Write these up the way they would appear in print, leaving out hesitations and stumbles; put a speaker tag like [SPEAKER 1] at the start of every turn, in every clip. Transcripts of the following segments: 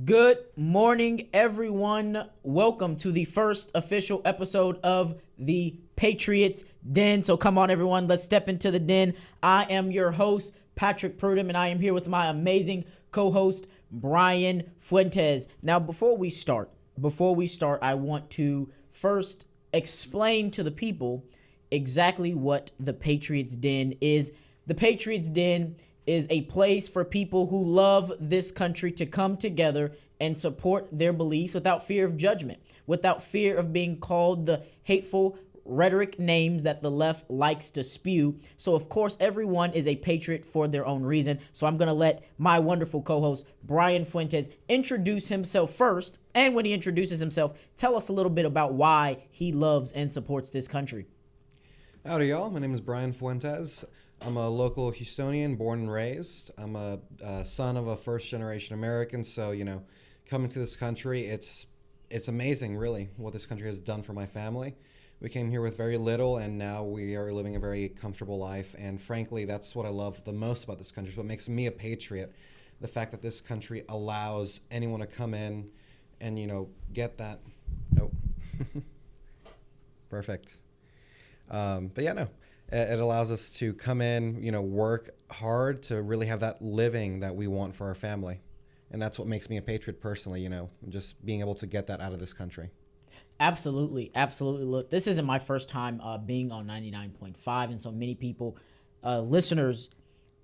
[SPEAKER 1] Good morning, everyone. Welcome to the first official episode of the Patriots Den. So come on, everyone, let's step into the den. I am your host, Patrick Prudhomme, and I am here with my amazing co-host, Bryan Fuentes. Now, before we start, I want to first explain to the people exactly what the Patriots Den is. The Patriots Den is a place for people who love this country to come together and support their beliefs without fear of judgment, without fear of being called the hateful rhetoric names that the left likes to spew. So, of course, everyone is a patriot for their own reason. So I'm going to let my wonderful co-host, Bryan Fuentes, introduce himself first. And when he introduces himself, tell us a little bit about why he loves and supports this country.
[SPEAKER 2] Howdy, y'all. My name is Bryan Fuentes. I'm a local Houstonian, born and raised. I'm a son of a first-generation American, so, coming to this country, it's amazing, really, what this country has done for my family. We came here with very little, and now we are living a very comfortable life, and frankly, that's what I love the most about this country. It's what makes me a patriot, the fact that this country allows anyone to come in and, get that. Oh, perfect. But yeah, no. It allows us to come in, work hard to really have that living that we want for our family. And that's what makes me a patriot personally, just being able to get that out of this country.
[SPEAKER 1] Absolutely. Look, this isn't my first time being on 99.5. And so many people, listeners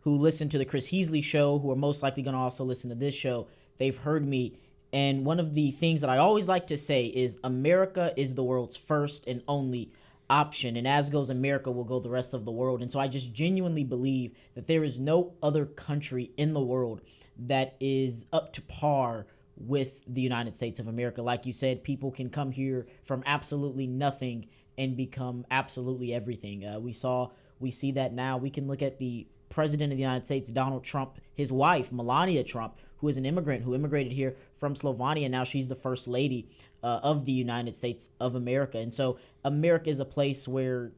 [SPEAKER 1] who listen to the Chris Heasley show, who are most likely going to also listen to this show, they've heard me. And one of the things that I always like to say is America is the world's first and only option, and as goes America will go the rest of the world. And so I just genuinely believe that there is no other country in the world that is up to par with the United States of America. Like you said, people can come here from absolutely nothing and become absolutely everything. We see that now. We can look at the president of the United States, Donald Trump, his wife, Melania Trump, who is an immigrant who immigrated here from Slovenia. Now she's the first lady of the United States of America. And so America is a place where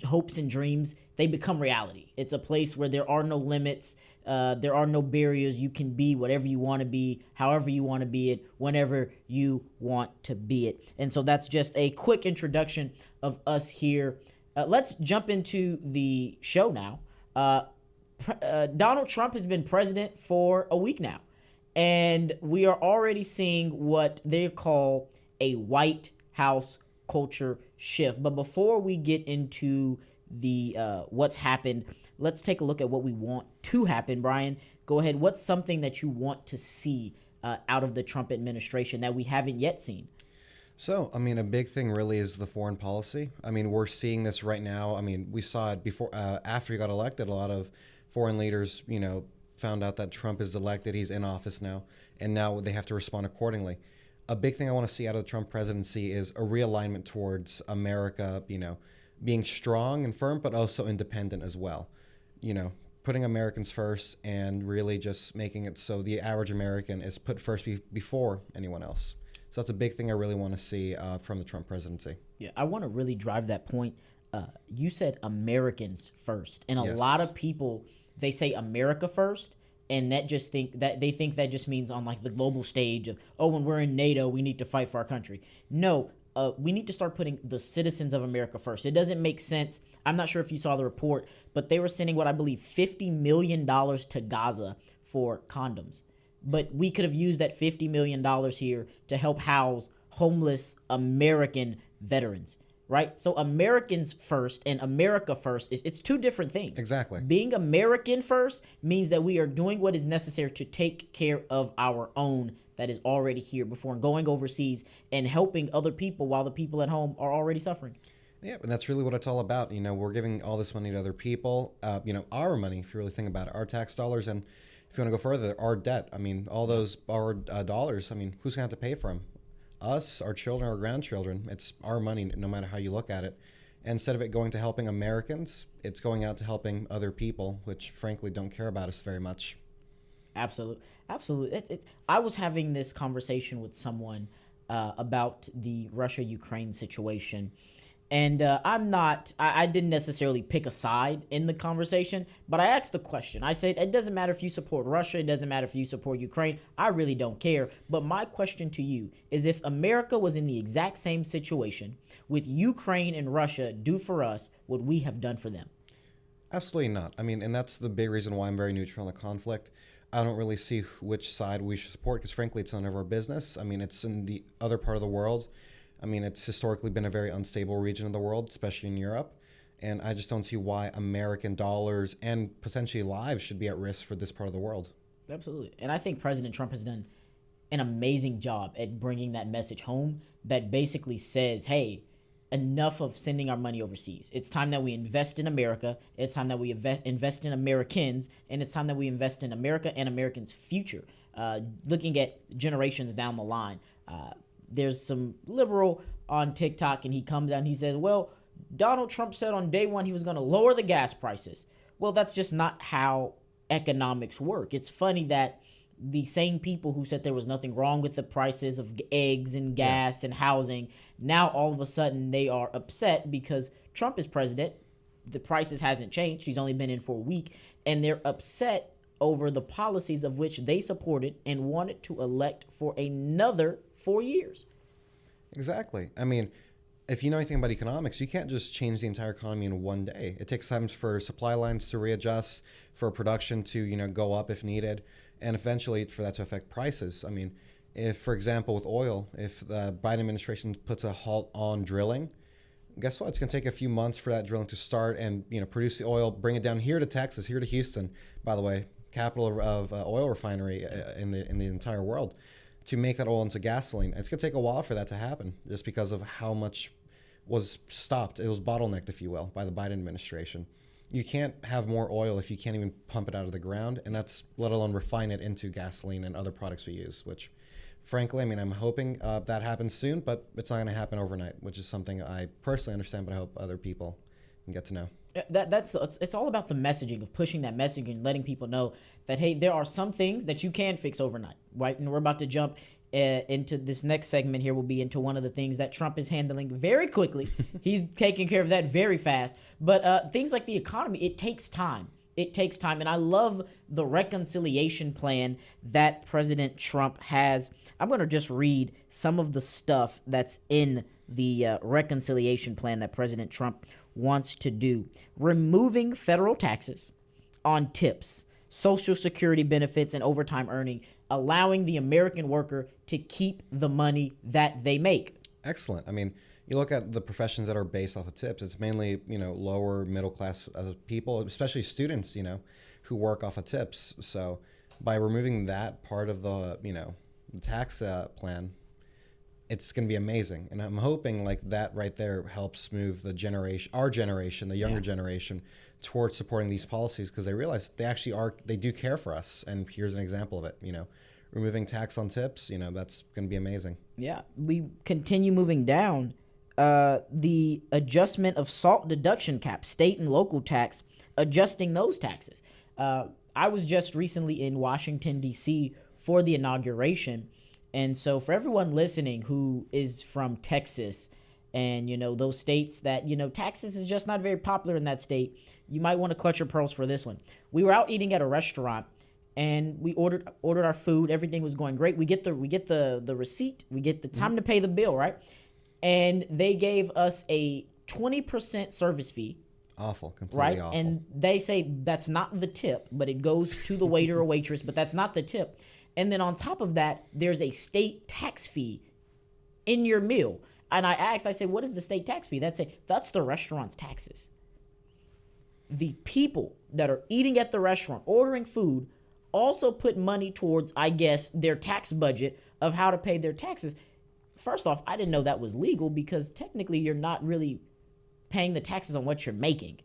[SPEAKER 1] hopes and dreams, they become reality. It's a place where there are no limits. There are no barriers. You can be whatever you want to be, however you want to be it, whenever you want to be it. And so that's just a quick introduction of us here. Let's jump into the show now. Donald Trump has been president for a week now, and we are already seeing what they call a White House culture shift. But before we get into the what's happened, let's take a look at what we want to happen. Bryan, go ahead. What's something that you want to see out of the Trump administration that we haven't yet seen?
[SPEAKER 2] So, a big thing really is the foreign policy. We're seeing this right now. We saw it before, after he got elected. A lot of foreign leaders, found out that Trump is elected. He's in office now, and now they have to respond accordingly. A big thing I want to see out of the Trump presidency is a realignment towards America, being strong and firm, but also independent as well. Putting Americans first and really just making it so the average American is put first before anyone else. So that's a big thing I really want to see from the Trump presidency.
[SPEAKER 1] Yeah, I want to really drive that point. You said Americans first, and a
[SPEAKER 2] Yes.
[SPEAKER 1] lot of people, they say America first, and they think that just means on like the global stage of, when we're in NATO, we need to fight for our country. No, we need to start putting the citizens of America first. It doesn't make sense. I'm not sure if you saw the report, but they were sending what I believe $50 million to Gaza for condoms. But we could have used that $50 million here to help house homeless American veterans. Right? So Americans first and America first, it's two different things.
[SPEAKER 2] Exactly.
[SPEAKER 1] Being American first means that we are doing what is necessary to take care of our own that is already here before going overseas and helping other people while the people at home are already suffering.
[SPEAKER 2] Yeah, and that's really what it's all about. We're giving all this money to other people, our money, if you really think about it, our tax dollars. And if you want to go further, our debt. All those borrowed dollars, who's going to have to pay for them? Us, our children, our grandchildren. It's our money, no matter how you look at it. And instead of it going to helping Americans, it's going out to helping other people, which frankly don't care about us very much.
[SPEAKER 1] Absolutely. I was having this conversation with someone about the Russia-Ukraine situation, And I didn't necessarily pick a side in the conversation, but I asked the question. I said, it doesn't matter if you support Russia, it doesn't matter if you support Ukraine. I really don't care. But my question to you is, if America was in the exact same situation with Ukraine and Russia do for us what we have done for them?
[SPEAKER 2] Absolutely not. I mean, and that's the big reason why I'm very neutral on the conflict. I don't really see which side we should support because, frankly, it's none of our business. I mean, it's in the other part of the world. I mean, it's historically been a very unstable region of the world, especially in Europe. And I just don't see why American dollars and potentially lives should be at risk for this part of the world.
[SPEAKER 1] Absolutely. And I think President Trump has done an amazing job at bringing that message home that basically says, hey, enough of sending our money overseas. It's time that we invest in America. It's time that we invest in Americans. And it's time that we invest in America and Americans' future. Looking at generations down the line. There's some liberal on TikTok, and he comes out and he says, well, Donald Trump said on day one he was going to lower the gas prices. Well, that's just not how economics work. It's funny that the same people who said there was nothing wrong with the prices of eggs and gas and housing, now all of a sudden they are upset because Trump is president. The prices hasn't changed. He's only been in for a week, and they're upset over the policies of which they supported and wanted to elect for another 4 years.
[SPEAKER 2] Exactly. I mean, if you know anything about economics, you can't just change the entire economy in one day. It takes time for supply lines to readjust, for production to, go up if needed, and eventually for that to affect prices. I mean, if, for example, with oil, if the Biden administration puts a halt on drilling, guess what? It's going to take a few months for that drilling to start and, produce the oil, bring it down here to Texas, here to Houston, by the way, capital of oil refinery in the entire world, to make that oil into gasoline. It's going to take a while for that to happen just because of how much was stopped. It was bottlenecked, if you will, by the Biden administration. You can't have more oil if you can't even pump it out of the ground, and that's let alone refine it into gasoline and other products we use, which frankly, I mean, I'm hoping that happens soon, but it's not going to happen overnight, which is something I personally understand, but I hope other people can get to know.
[SPEAKER 1] It's all about the messaging, of pushing that messaging and letting people know that, hey, there are some things that you can fix overnight, right? And we're about to jump into this next segment here. Will be into one of the things that Trump is handling very quickly. He's taking care of that very fast. But things like the economy, it takes time. It takes time. And I love the reconciliation plan that President Trump has. I'm going to just read some of the stuff that's in the reconciliation plan that President Trump wants to do. Removing federal taxes on tips, Social Security benefits, and overtime earning, allowing the American worker to keep the money that they make.
[SPEAKER 2] Excellent. I mean, you look at the professions that are based off of tips, it's mainly, lower middle class people, especially students, who work off of tips. So by removing that part of the, the tax plan, it's going to be amazing. And I'm hoping like that right there helps move the generation, our generation, the younger generation, towards supporting these policies, because they realize they do care for us. And here's an example of it, removing tax on tips, that's going to be amazing.
[SPEAKER 1] Yeah. We continue moving down. The adjustment of SALT deduction caps, state and local tax, adjusting those taxes. I was just recently in Washington, D.C. for the inauguration. And so for everyone listening who is from Texas and, those states that, taxes is just not very popular in that state, you might want to clutch your pearls for this one. We were out eating at a restaurant and we ordered our food. Everything was going great. We get the receipt. We get the time to pay the bill, right? And they gave us a 20% service fee.
[SPEAKER 2] Awful, completely
[SPEAKER 1] right?
[SPEAKER 2] awful.
[SPEAKER 1] And they say that's not the tip, but it goes to the waiter or waitress, but that's not the tip. And then on top of that, there's a state tax fee in your meal. And I said, what is the state tax fee? That's the restaurant's taxes. The people that are eating at the restaurant, ordering food, also put money towards, I guess, their tax budget of how to pay their taxes. First off, I didn't know that was legal because technically you're not really paying the taxes on what you're making.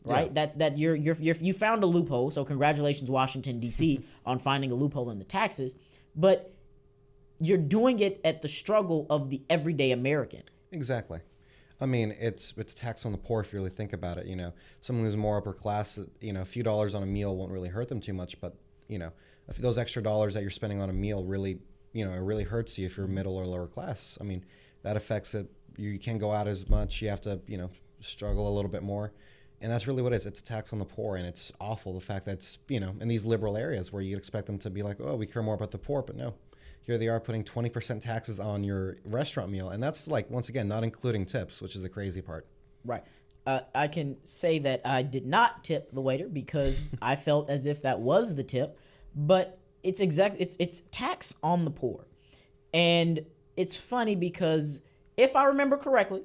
[SPEAKER 1] Right? Yeah. You found a loophole. So congratulations, Washington, D.C. on finding a loophole in the taxes. But you're doing it at the struggle of the everyday American. Exactly.
[SPEAKER 2] I mean, it's a tax on the poor if you really think about it. Someone who's more upper class, a few dollars on a meal won't really hurt them too much. But, if those extra dollars that you're spending on a meal really, it really hurts you if you're middle or lower class. I mean, that affects it you can't go out as much. You have to, struggle a little bit more. And that's really what it is. It's a tax on the poor, and it's awful, the fact that it's, in these liberal areas where you'd expect them to be like, oh, we care more about the poor, but no. Here they are putting 20% taxes on your restaurant meal. And that's like, once again, not including tips, which is the crazy part.
[SPEAKER 1] Right. I can say that I did not tip the waiter because I felt as if that was the tip, but it's tax on the poor. And it's funny because if I remember correctly,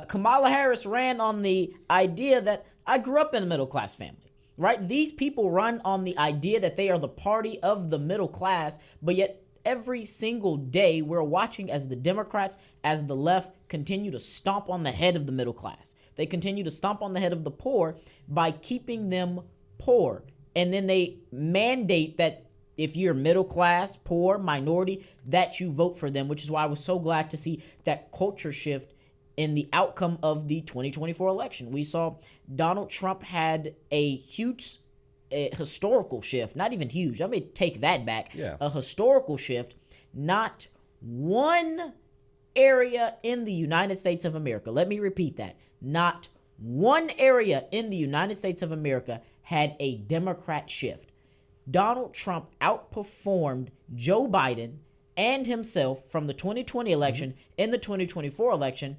[SPEAKER 1] Kamala Harris ran on the idea that I grew up in a middle class family, right? These people run on the idea that they are the party of the middle class, but yet every single day we're watching as the Democrats, as the left, continue to stomp on the head of the middle class. They continue to stomp on the head of the poor by keeping them poor. And then they mandate that if you're middle class, poor, minority, that you vote for them, which is why I was so glad to see that culture shift in the outcome of the 2024 election. We saw Donald Trump had a huge historical shift, not even huge. Let me take that back.
[SPEAKER 2] Yeah.
[SPEAKER 1] A historical shift. Not one area in the United States of America, let me repeat that, not one area in the United States of America had a Democrat shift. Donald Trump outperformed Joe Biden and himself from the 2020 election in the 2024 election.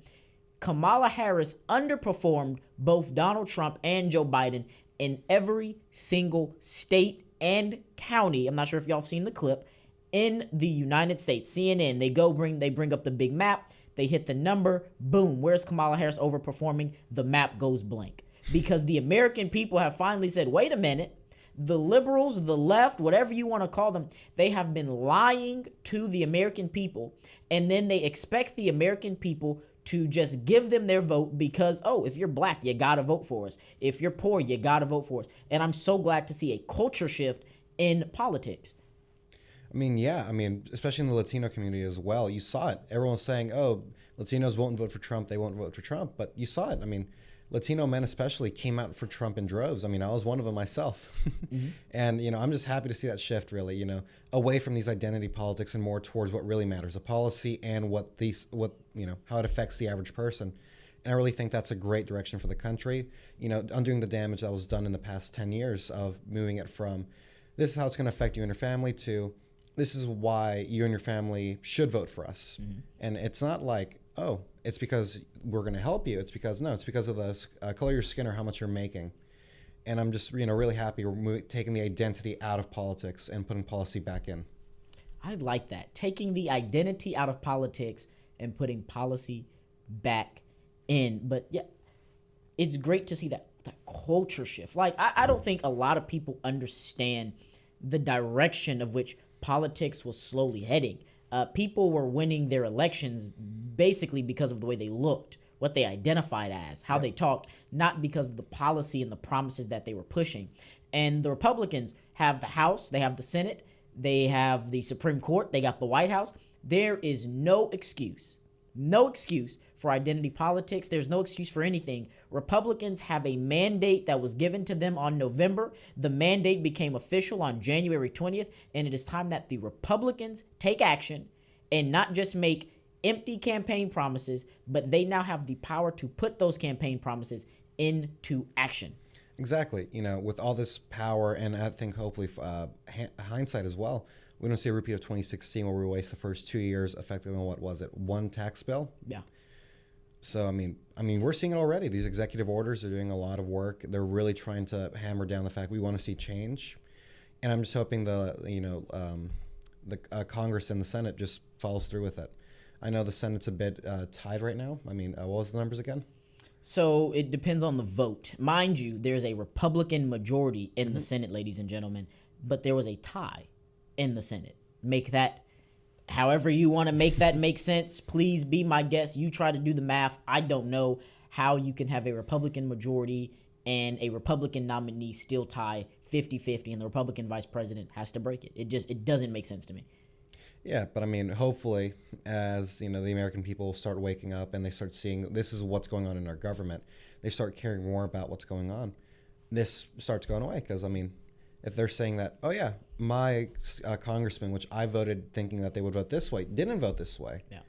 [SPEAKER 1] Kamala Harris underperformed both Donald Trump and Joe Biden in every single state and county. I'm not sure if y'all have seen the clip in the United States. CNN, they bring up the big map, they hit the number, boom, where's Kamala Harris overperforming? The map goes blank. Because the American people have finally said, wait a minute, the liberals, the left, whatever you want to call them, they have been lying to the American people, and then they expect the American people to just give them their vote because, oh, if you're black, you gotta vote for us. If you're poor, you gotta vote for us. And I'm so glad to see a culture shift in politics.
[SPEAKER 2] I mean, yeah. I mean, especially in the Latino community as well. You saw it. Everyone's saying, oh, Latinos won't vote for Trump. They won't vote for Trump. But you saw it. I mean, Latino men especially came out for Trump in droves. I mean, I was one of them myself. And, I'm just happy to see that shift really, away from these identity politics and more towards what really matters, the policy and how it affects the average person. And I really think that's a great direction for the country, undoing the damage that was done in the past 10 years of moving it from this is how it's going to affect you and your family to this is why you and your family should vote for us. And it's not like, oh, it's because we're going to help you. It's because of the color of your skin or how much you're making. And I'm just, really happy we're taking the identity out of politics and putting policy back in.
[SPEAKER 1] I like that. Taking the identity out of politics and putting policy back in. But yeah, it's great to see that culture shift. Like, I don't think a lot of people understand the direction of which politics was slowly heading. People were winning their elections basically because of the way they looked, what they identified as, how they talked, not because of the policy and the promises that they were pushing. And the Republicans have the House, they have the Senate, they have the Supreme Court, they got the White House. There is no excuse for identity politics. There's no excuse for anything. Republicans have a mandate that was given to them on November. The mandate became official on January 20th, and it is time that the Republicans take action and not just make empty campaign promises, but they now have the power to put those campaign promises into action.
[SPEAKER 2] Exactly. With all this power and I think hopefully hindsight as well, we don't see a repeat of 2016 where we waste the first 2 years effectively on, what was it, one tax bill?
[SPEAKER 1] Yeah.
[SPEAKER 2] So, I mean, we're seeing it already. These executive orders are doing a lot of work. They're really trying to hammer down the fact we want to see change. And I'm just hoping the Congress and the Senate just follows through with it. I know the Senate's a bit tied right now. I mean, what was the numbers again?
[SPEAKER 1] So it depends on the vote. Mind you, there's a Republican majority in the Senate, ladies and gentlemen, but there was a tie in the Senate. Make that however you want to make that make sense. Please be my guest. You try to do the math. I don't know how you can have a Republican majority and a Republican nominee still tie 50-50 and the Republican vice president has to break it. It doesn't make sense to me.
[SPEAKER 2] Yeah, but I mean, hopefully, as the American people start waking up and they start seeing this is what's going on in our government, they start caring more about what's going on. This starts going away because, I mean, if they're saying that, oh yeah, my congressman, which I voted thinking that they would vote this way, didn't vote this way.
[SPEAKER 1] Yeah.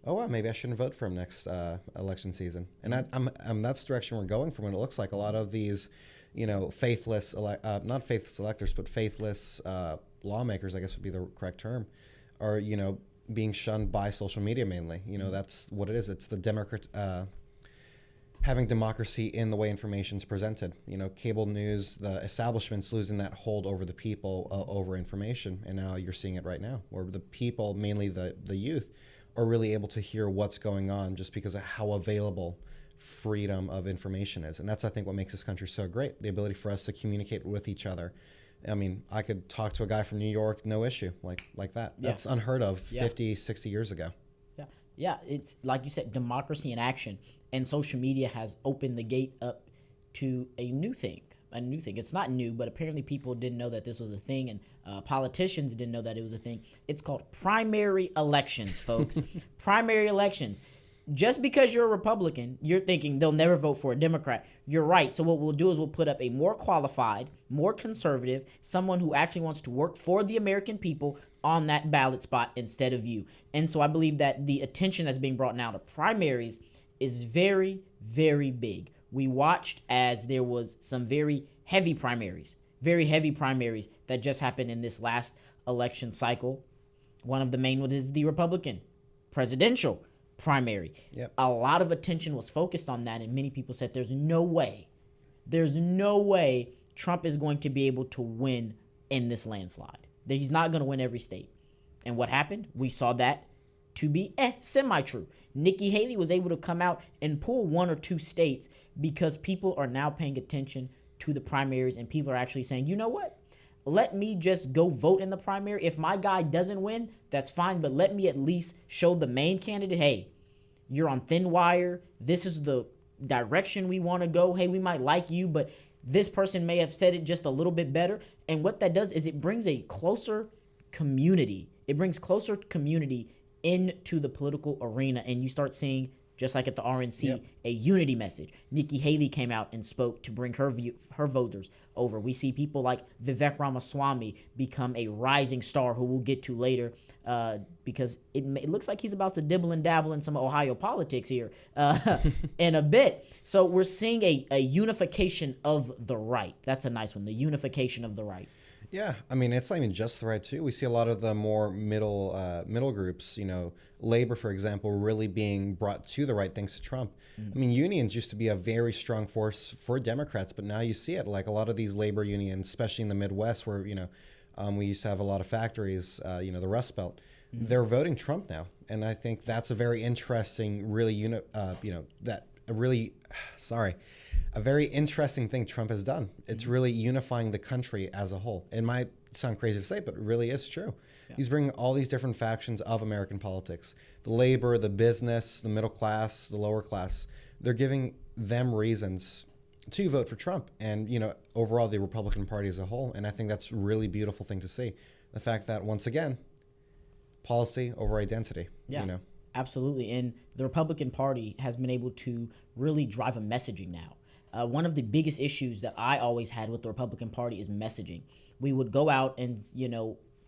[SPEAKER 2] oh, well, maybe I shouldn't vote for him next election season. And that's the direction we're going from. What it looks like, a lot of these, faithless, not faithless electors, but faithless lawmakers, I guess would be the correct term, are being shunned by social media mainly. That's what it is. It's the Democrats having democracy in the way information is presented. Cable news, the establishment's losing that hold over the people, over information, and now you're seeing it right now, where the people, mainly the youth, are really able to hear what's going on just because of how available freedom of information is. And that's, I think, what makes this country so great, the ability for us to communicate with each other. I mean, I could talk to a guy from New York, no issue, like that. Yeah. That's unheard of 50, 60 years ago.
[SPEAKER 1] Yeah, it's like you said, democracy in action, and social media has opened the gate up to a new thing. It's not new, but apparently people didn't know that this was a thing, and politicians didn't know that it was a thing. It's called primary elections, folks. Primary elections. Just because you're a Republican, you're thinking they'll never vote for a Democrat. You're right. So what we'll do is we'll put up a more qualified, more conservative, someone who actually wants to work for the American people on that ballot spot instead of you. And so I believe that the attention that's being brought now to primaries is very, very big. We watched as there was some very heavy primaries that just happened in this last election cycle. One of the main ones is the Republican presidential primary.
[SPEAKER 2] Yep.
[SPEAKER 1] A lot of attention was focused on that, and many people said there's no way Trump is going to be able to win in this landslide. That he's not going to win every state. And what happened? We saw that to be semi-true. Nikki Haley was able to come out and pull one or two states because people are now paying attention to the primaries, and people are actually saying, you know what? Let me just go vote in the primary. If my guy doesn't win, that's fine, but let me at least show the main candidate, hey, you're on thin wire. This is the direction we want to go. Hey, we might like you, but this person may have said it just a little bit better. And what that does is it brings a closer community. It brings closer community into the political arena, and you start seeing, just like at the RNC, a unity message. Nikki Haley came out and spoke to bring her voters over. We see people like Vivek Ramaswamy become a rising star, who we'll get to later, because it looks like he's about to dibble and dabble in some Ohio politics here in a bit. So we're seeing a unification of the right. That's a nice one, the unification of the right.
[SPEAKER 2] Yeah, I mean, it's not even just the right, too. We see a lot of the more middle groups, labor, for example, really being brought to the right thanks to Trump. I mean, unions used to be a very strong force for Democrats, but now you see it. Like a lot of these labor unions, especially in the Midwest, where, we used to have a lot of factories, the Rust Belt, they're voting Trump now. And I think that's a very interesting, really, a very interesting thing Trump has done. It's really unifying the country as a whole. It might sound crazy to say, but it really is true. Yeah. He's bringing all these different factions of American politics. The labor, the business, the middle class, the lower class. They're giving them reasons to vote for Trump and, overall the Republican Party as a whole. And I think that's a really beautiful thing to see. The fact that, once again, policy over identity.
[SPEAKER 1] Yeah, absolutely. And the Republican Party has been able to really drive a messaging now. One of the biggest issues that I always had with the Republican Party is messaging. We would go out and,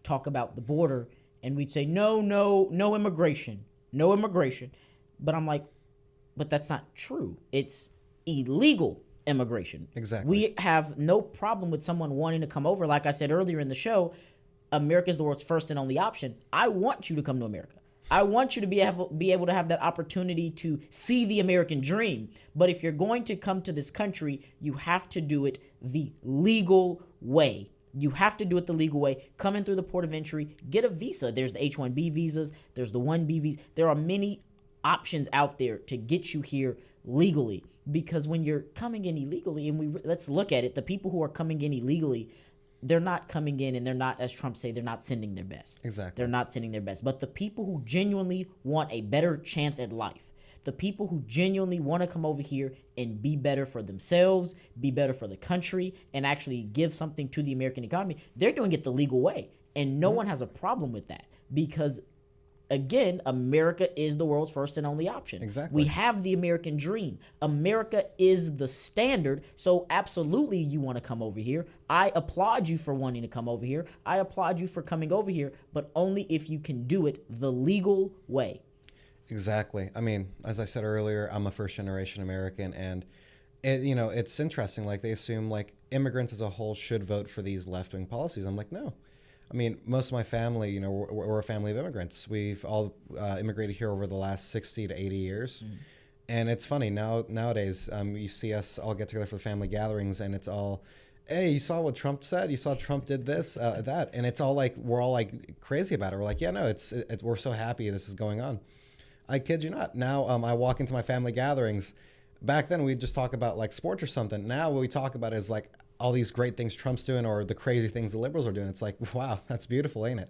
[SPEAKER 1] talk about the border, and we'd say, no immigration. But I'm like, but that's not true. It's illegal immigration.
[SPEAKER 2] Exactly.
[SPEAKER 1] We have no problem with someone wanting to come over. Like I said earlier in the show, America is the world's first and only option. I want you to come to America. I want you to be able to have that opportunity to see the American dream. But if you're going to come to this country, you have to do it the legal way. You have to do it the legal way. Come in through the port of entry, get a visa. There's the H-1B visas. There's the 1B visa. There are many options out there to get you here legally. Because when you're coming in illegally, and let's look at it, the people who are coming in illegally, they're not coming in and they're not, as Trump say, they're not sending their best.
[SPEAKER 2] Exactly.
[SPEAKER 1] They're not sending their best. But the people who genuinely want a better chance at life, the people who genuinely want to come over here and be better for themselves, be better for the country, and actually give something to the American economy, they're doing it the legal way. And no one has a problem with that because, again, America is the world's first and only option.
[SPEAKER 2] Exactly.
[SPEAKER 1] We have the American dream. America is the standard. So absolutely you want to come over here. I applaud you for wanting to come over here. I applaud you for coming over here, but only if you can do it the legal way.
[SPEAKER 2] Exactly. I mean, as I said earlier, I'm a first generation American, and it's interesting. Like they assume like immigrants as a whole should vote for these left wing policies. I'm like, no. I mean, most of my family, we're a family of immigrants. We've all immigrated here over the last 60 to 80 years. And it's funny nowadays, you see us all get together for the family gatherings, and it's all, hey, you saw what Trump said? You saw Trump did this, that, and it's all like we're all like crazy about it. We're like, yeah, no, we're so happy this is going on. I kid you not. Now I walk into my family gatherings. Back then we'd just talk about like sports or something. Now what we talk about is like all these great things Trump's doing or the crazy things the liberals are doing. It's like, wow, that's beautiful, ain't it?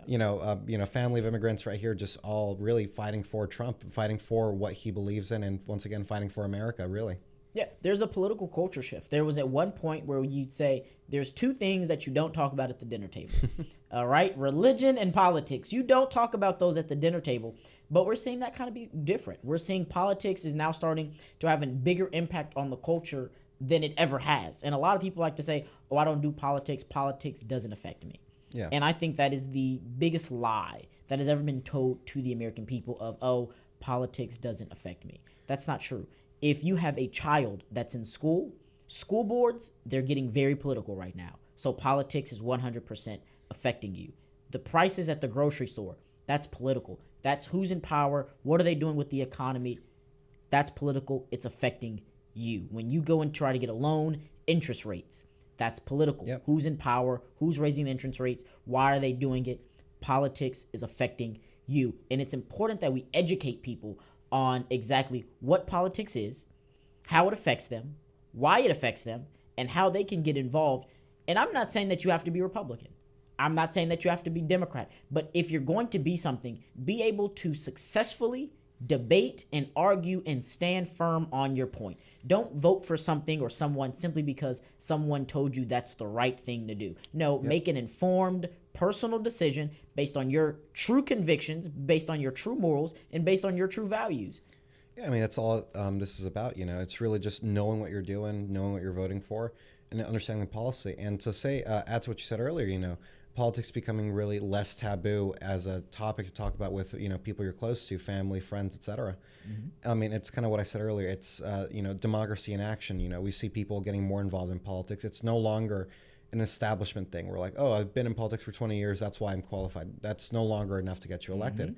[SPEAKER 2] Yeah. Family of immigrants right here, just all really fighting for Trump, fighting for what he believes in, and once again fighting for America, really.
[SPEAKER 1] Yeah, there's a political culture shift. There was at one point where you'd say there's two things that you don't talk about at the dinner table. All right, religion and politics. You don't talk about those at the dinner table. But we're seeing that kind of be different. We're seeing politics is now starting to have a bigger impact on the culture than it ever has. And a lot of people like to say, oh, I don't do politics. Politics doesn't affect me.
[SPEAKER 2] Yeah.
[SPEAKER 1] And I think that is the biggest lie that has ever been told to the American people of, oh, politics doesn't affect me. That's not true. If you have a child that's in school boards, they're getting very political right now. So politics is 100% affecting you. The prices at the grocery store, that's political. That's who's in power. What are they doing with the economy? That's political. It's affecting you. When you go and try to get a loan, interest rates, that's political.
[SPEAKER 2] Yep.
[SPEAKER 1] Who's in power? Who's raising the interest rates? Why are they doing it? Politics is affecting you. And it's important that we educate people on exactly what politics is, how it affects them, why it affects them, and how they can get involved. And I'm not saying that you have to be Republican. I'm not saying that you have to be Democrat. But if you're going to be something, be able to successfully debate and argue and stand firm on your point. Don't vote for something or someone simply because someone told you that's the right thing to do. No, make an informed, personal decision based on your true convictions, based on your true morals, and based on your true values.
[SPEAKER 2] Yeah, I mean, that's all this is about, It's really just knowing what you're doing, knowing what you're voting for, and understanding the policy. And to say, add to what you said earlier, politics becoming really less taboo as a topic to talk about with, people you're close to, family, friends, etc. I mean, it's kind of what I said earlier. It's, democracy in action. We see people getting more involved in politics. It's no longer an establishment thing. We're like, oh, I've been in politics for 20 years. That's why I'm qualified. That's no longer enough to get you elected.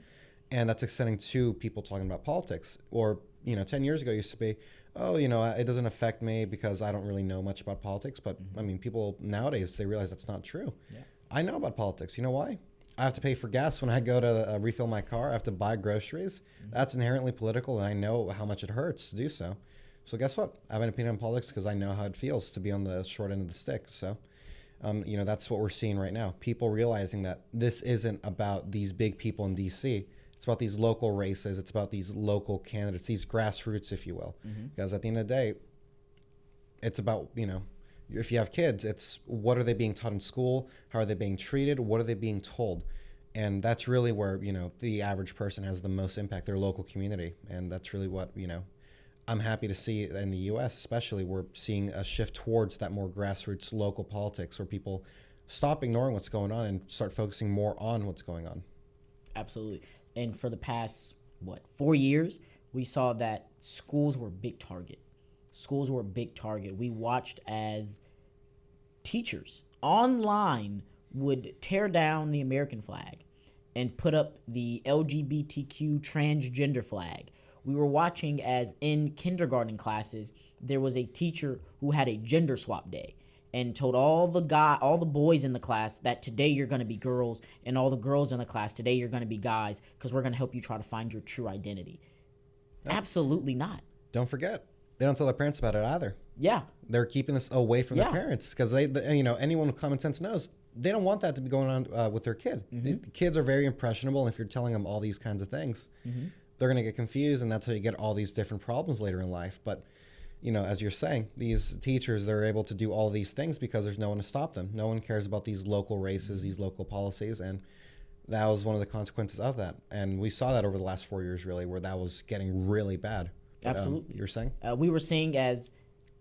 [SPEAKER 2] And that's extending to people talking about politics. Or, 10 years ago it used to be, oh, it doesn't affect me because I don't really know much about politics. But, I mean, people nowadays, they realize that's not true.
[SPEAKER 1] Yeah.
[SPEAKER 2] I know about politics. You know why? I have to pay for gas when I go to refill my car. I have to buy groceries. That's inherently political, and I know how much it hurts to do so. So guess what? I have an opinion on politics because I know how it feels to be on the short end of the stick. So, that's what we're seeing right now. People realizing that this isn't about these big people in D.C. It's about these local races. It's about these local candidates, these grassroots, if you will. Because at the end of the day, it's about, if you have kids, it's what are they being taught in school? How are they being treated? What are they being told? And that's really where, the average person has the most impact, their local community. And that's really what, I'm happy to see in the U.S. especially. We're seeing a shift towards that more grassroots local politics where people stop ignoring what's going on and start focusing more on what's going on.
[SPEAKER 1] Absolutely. And for the past, 4 years, we saw that schools were a big target. Schools were a big target. We watched as teachers online would tear down the American flag and put up the LGBTQ transgender flag. We were watching as in kindergarten classes, there was a teacher who had a gender swap day and told all the boys in the class that today you're going to be girls, and all the girls in the class today you're going to be guys, because we're going to help you try to find your true identity. Yeah. Absolutely not.
[SPEAKER 2] Don't forget, they don't tell their parents about it either.
[SPEAKER 1] Yeah.
[SPEAKER 2] They're keeping this away from their parents because anyone with common sense knows they don't want that to be going on with their kid. The kids are very impressionable, and if you're telling them all these kinds of things, they're going to get confused, and that's how you get all these different problems later in life. But, as you're saying, these teachers, they're able to do all these things because there's no one to stop them. No one cares about these local races, these local policies, and that was one of the consequences of that. And we saw that over the last 4 years, really, where that was getting really bad. But,
[SPEAKER 1] absolutely.
[SPEAKER 2] You're saying?
[SPEAKER 1] We were seeing as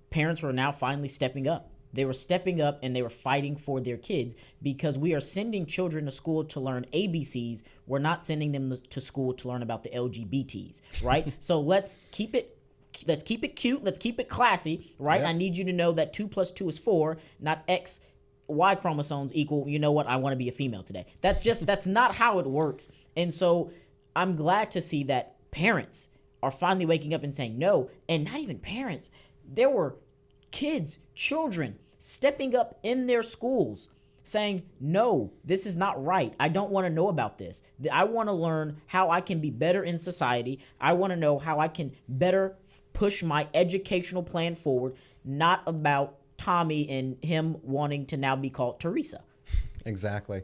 [SPEAKER 1] parents were now finally stepping up. They were stepping up and they were fighting for their kids, because we are sending children to school to learn ABCs. We're not sending them to school to learn about the LGBTs, right? So let's keep it cute. Let's keep it classy, right?
[SPEAKER 2] Yeah.
[SPEAKER 1] I need you to know that 2 + 2 is 4, not X, Y chromosomes equal, you know what, I want to be a female today. That's not how it works. And so I'm glad to see that parents are finally waking up and saying no. And not even parents. There were kids, children, stepping up in their schools saying, no, this is not right. I don't want to know about this. I want to learn how I can be better in society. I want to know how I can better push my educational plan forward, not about Tommy and him wanting to now be called Teresa.
[SPEAKER 2] Exactly.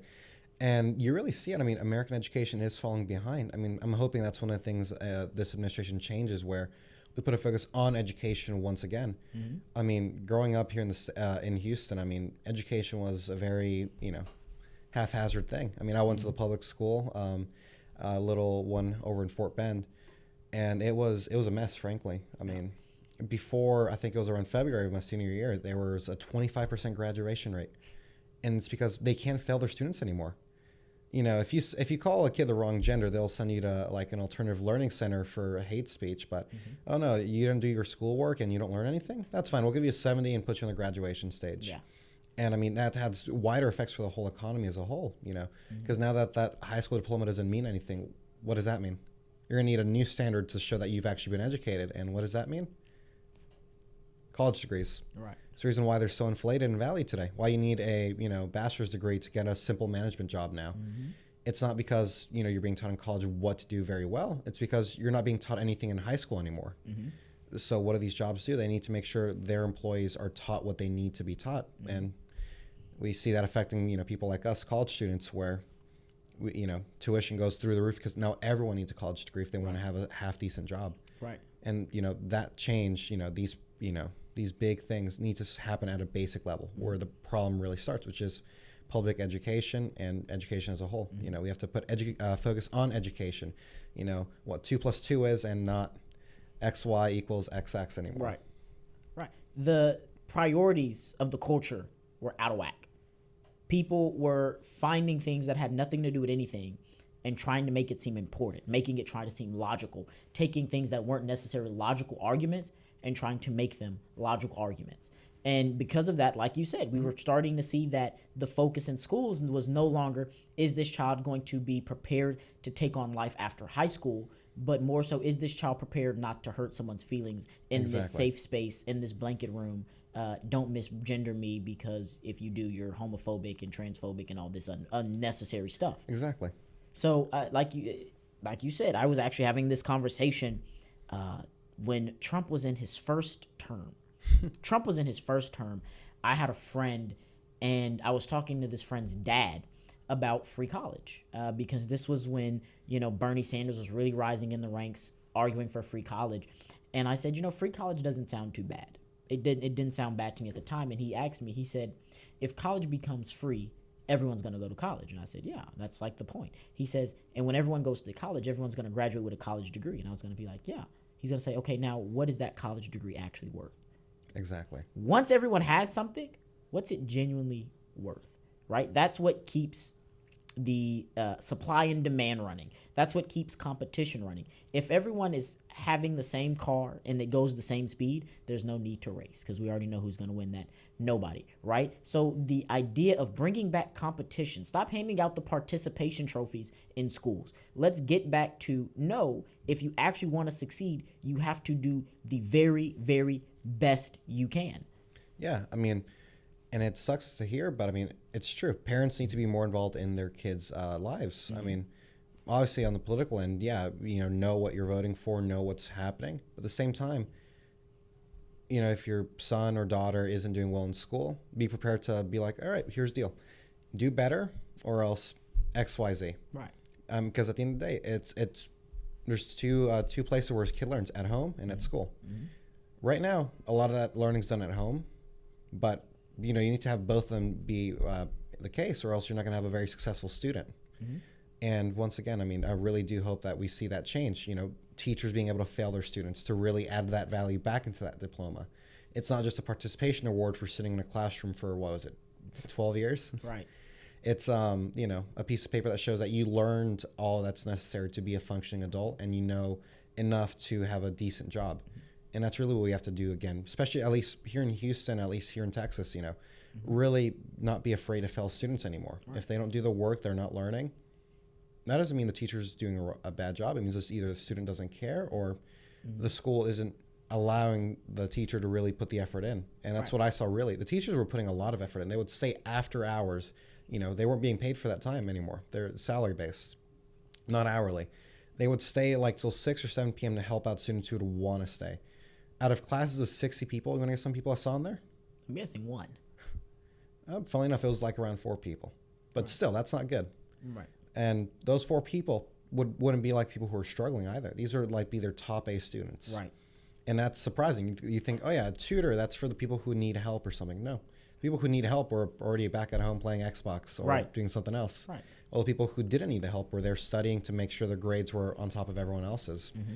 [SPEAKER 2] And you really see it. I mean, American education is falling behind. I mean, I'm hoping that's one of the things this administration changes, where we put a focus on education once again. Mm-hmm. I mean, growing up here in Houston, I mean, education was a very, haphazard thing. I mean, I went to the public school, a little one over in Fort Bend, and it was a mess, frankly. I mean, before, I think it was around February of my senior year, there was a 25% graduation rate. And it's because they can't fail their students anymore. If you call a kid the wrong gender, they'll send you to like an alternative learning center for hate speech. But oh no, you didn't do your schoolwork and you don't learn anything. That's fine. We'll give you a 70 and put you on the graduation stage. Yeah. And I mean, that has wider effects for the whole economy as a whole. Because now that high school diploma doesn't mean anything, what does that mean? You're gonna need a new standard to show that you've actually been educated. And what does that mean? College degrees.
[SPEAKER 1] Right.
[SPEAKER 2] It's the reason why they're so inflated and valued today. Why you need a bachelor's degree to get a simple management job now. Mm-hmm. It's not because you're being taught in college what to do very well. It's because you're not being taught anything in high school anymore. Mm-hmm. So what do these jobs do? They need to make sure their employees are taught what they need to be taught. Mm-hmm. And we see that affecting people like us, college students, where tuition goes through the roof because now everyone needs a college degree if they want to have a half decent job.
[SPEAKER 1] Right.
[SPEAKER 2] And that change, these big things need to happen at a basic level where the problem really starts, which is public education and education as a whole. Mm-hmm. We have to put focus on education, what 2 + 2 is, and not XY = XX anymore.
[SPEAKER 1] Right. The priorities of the culture were out of whack. People were finding things that had nothing to do with anything and trying to make it seem important, making it try to seem logical, taking things that weren't necessarily logical arguments and trying to make them logical arguments. And because of that, like you said, we were starting to see that the focus in schools was no longer, is this child going to be prepared to take on life after high school, but more so, is this child prepared not to hurt someone's feelings in this safe space, in this blanket room? Don't misgender me, because if you do, you're homophobic and transphobic and all this unnecessary stuff.
[SPEAKER 2] Exactly.
[SPEAKER 1] So like you said, I was actually having this conversation when Trump was in his first term. I had a friend, and I was talking to this friend's dad about free college because this was when, Bernie Sanders was really rising in the ranks, arguing for free college. And I said, free college doesn't sound too bad. It didn't sound bad to me at the time. And he asked me, he said, if college becomes free, everyone's going to go to college. And I said, yeah, that's like the point. He says, and when everyone goes to college, everyone's going to graduate with a college degree. And I was going to be like, yeah. He's going to say, okay, now what is that college degree actually worth?
[SPEAKER 2] Exactly.
[SPEAKER 1] Once everyone has something, what's it genuinely worth, right? That's what keeps the supply and demand running. That's what keeps competition running. If everyone is having the same car and it goes the same speed, there's no need to race because we already know who's going to win that. Nobody, right? So the idea of bringing back competition, stop handing out the participation trophies in schools. Let's get back to, no, if you actually want to succeed, you have to do the very, very best you can.
[SPEAKER 2] Yeah, I mean, and it sucks to hear, but I mean, it's true. Parents need to be more involved in their kids' lives. Mm-hmm. I mean, obviously on the political end, yeah, know what you're voting for, know what's happening. But at the same time, if your son or daughter isn't doing well in school, be prepared to be like, all right, here's the deal. Do better or else X, Y, Z.
[SPEAKER 1] Right.
[SPEAKER 2] Because at the end of the day, it's there's two places where a kid learns, at home and at school. Mm-hmm. Right now, a lot of that learning's done at home, but you need to have both of them be the case, or else you're not going to have a very successful student. Mm-hmm. And once again, I mean, I really do hope that we see that change. Teachers being able to fail their students to really add that value back into that diploma. it's not just a participation award for sitting in a classroom for, what was it, 12 years?
[SPEAKER 1] Right.
[SPEAKER 2] It's, you know, a piece of paper that shows that you learned all that's necessary to be a functioning adult, and you know enough to have a decent job. And that's really what we have to do again, especially at least here in Houston, at least here in Texas, you know, really not be afraid to fail students anymore. Right. If they don't do the work, they're not learning. That doesn't mean the teacher's doing a bad job. It means it's either the student doesn't care or the school isn't allowing the teacher to really put the effort in. And that's what I saw really. The teachers were putting a lot of effort in. They would stay after hours. You know, they weren't being paid for that time anymore. They're salary based, not hourly. They would stay like till 6 or 7 p.m. to help out students who would want to stay. Out of classes of 60 people, you want to guess some people I saw in there?
[SPEAKER 1] I'm guessing 1.
[SPEAKER 2] Funnily enough, it was like around 4 people. But still, that's not good.
[SPEAKER 1] Right.
[SPEAKER 2] And those 4 people wouldn't be like people who are struggling either. These are like be their top A students.
[SPEAKER 1] Right.
[SPEAKER 2] And that's surprising. You think, oh yeah, a tutor, that's for the people who need help or something. No. People who need help were already back at home playing Xbox or doing something else. Right. All the people who didn't need the help were there studying to make sure their grades were on top of everyone else's. Mm-hmm.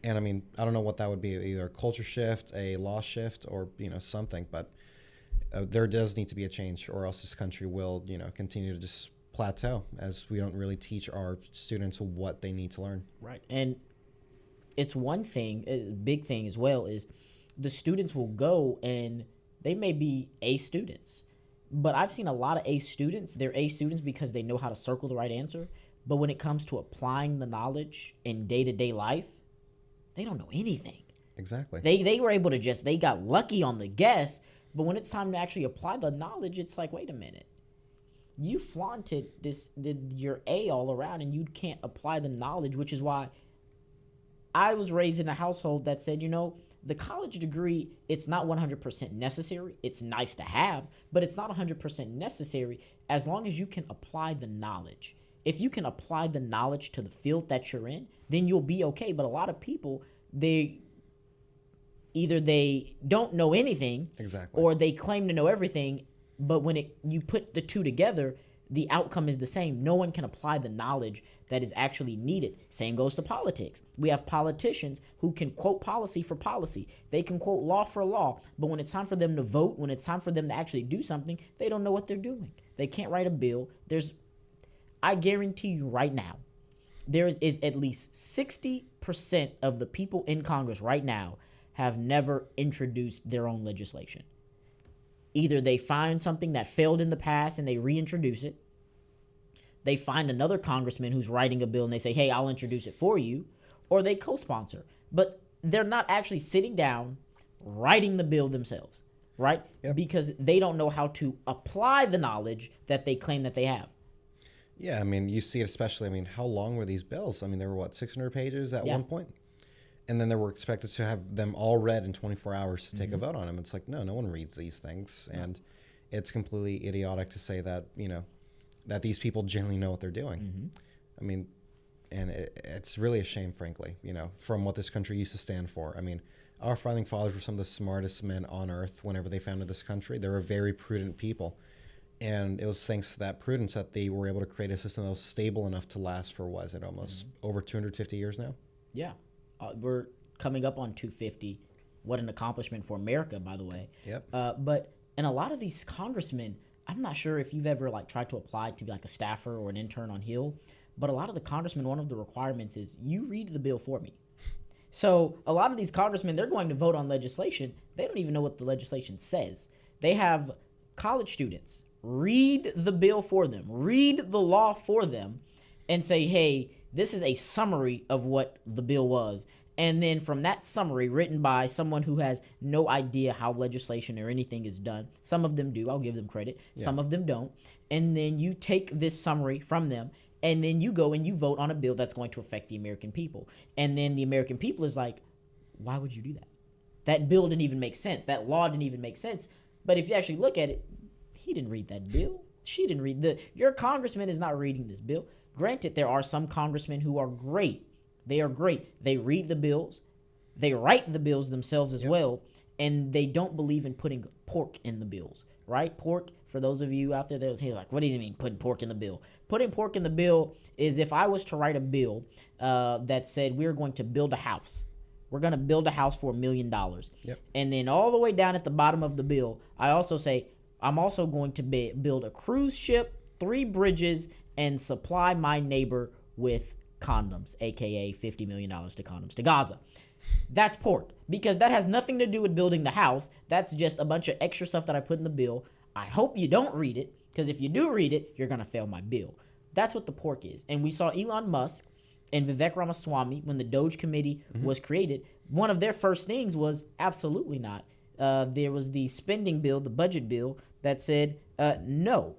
[SPEAKER 2] And I mean, I don't know what that would be, either a culture shift, a law shift, or, you know, something. But there does need to be a change, or else this country will, you know, continue to just plateau as we don't really teach our students what they need to learn.
[SPEAKER 1] Right. And it's one thing, a big thing as well, is the students will go and they may be A students. But I've seen a lot of A students. They're A students because they know how to circle the right answer. But when it comes to applying the knowledge in day-to-day life, they don't know anything.
[SPEAKER 2] Exactly.
[SPEAKER 1] They were able to they got lucky on the guess, but when it's time to actually apply the knowledge, it's like, wait a minute. You flaunted your A all around and you can't apply the knowledge, which is why I was raised in a household that said, you know, the college degree, it's not 100% necessary. It's nice to have, but it's not 100% necessary as long as you can apply the knowledge. If you can apply the knowledge to the field that you're in, then you'll be okay. But a lot of people, they don't know anything, or they claim to know everything, but when you put the two together, the outcome is the same. No one can apply the knowledge that is actually needed. Same goes to politics. We have politicians who can quote policy for policy. They can quote law for law, but when it's time for them to vote, when it's time for them to actually do something, they don't know what they're doing. They can't write a bill. I guarantee you right now, there is at least 60% of the people in Congress right now have never introduced their own legislation. Either they find something that failed in the past and they reintroduce it. They find another congressman who's writing a bill and they say, hey, I'll introduce it for you. Or they co-sponsor. But they're not actually sitting down, writing the bill themselves, right? Yep. Because they don't know how to apply the knowledge that they claim that they have.
[SPEAKER 2] Yeah, I mean, you see it especially, I mean, how long were these bills? I mean, they were, 600 pages at one point? And then they were expected to have them all read in 24 hours to take a vote on them. It's like, no one reads these things. And it's completely idiotic to say that, you know, that these people generally know what they're doing. I mean, and it's really a shame, frankly, you know, from what this country used to stand for. I mean, our founding fathers were some of the smartest men on earth whenever they founded this country. They were very prudent people. And it was thanks to that prudence that they were able to create a system that was stable enough to last for, was it almost over 250 years now?
[SPEAKER 1] Yeah. We're coming up on 250. What an accomplishment for America, by the way.
[SPEAKER 2] Yep.
[SPEAKER 1] And a lot of these congressmen, I'm not sure if you've ever tried to apply to be like a staffer or an intern on Hill, but a lot of the congressmen, one of the requirements is you read the bill for me. So a lot of these congressmen, they're going to vote on legislation. They don't even know what the legislation says. They have college students read the bill for them, read the law for them, and say, hey, this is a summary of what the bill was. And then from that summary written by someone who has no idea how legislation or anything is done, some of them do, I'll give them credit, some of them don't. And then you take this summary from them, and then you go and you vote on a bill that's going to affect the American people. And then the American people is like, why would you do that? That bill didn't even make sense. That law didn't even make sense. But if you actually look at it, he didn't read that bill. She didn't read your congressman is not reading this bill. Granted, there are some congressmen who are great. They are great. They read the bills. They write the bills themselves as well. And they don't believe in putting pork in the bills, right? Pork, for those of you out there that was like, what does he mean putting pork in the bill? Putting pork in the bill is if I was to write a bill that said we're going to build a house, we're going to build a house for $1 million.
[SPEAKER 2] Yep.
[SPEAKER 1] And then all the way down at the bottom of the bill, I also say, I'm also going to build a cruise ship, 3 bridges, and supply my neighbor with condoms, aka $50 million to condoms to Gaza. That's pork, because that has nothing to do with building the house. That's just a bunch of extra stuff that I put in the bill. I hope you don't read it, because if you do read it, you're going to fail my bill. That's what the pork is. And we saw Elon Musk and Vivek Ramaswamy, when the Doge Committee was created, one of their first things was absolutely not. There was the spending bill, the budget bill, that said, no,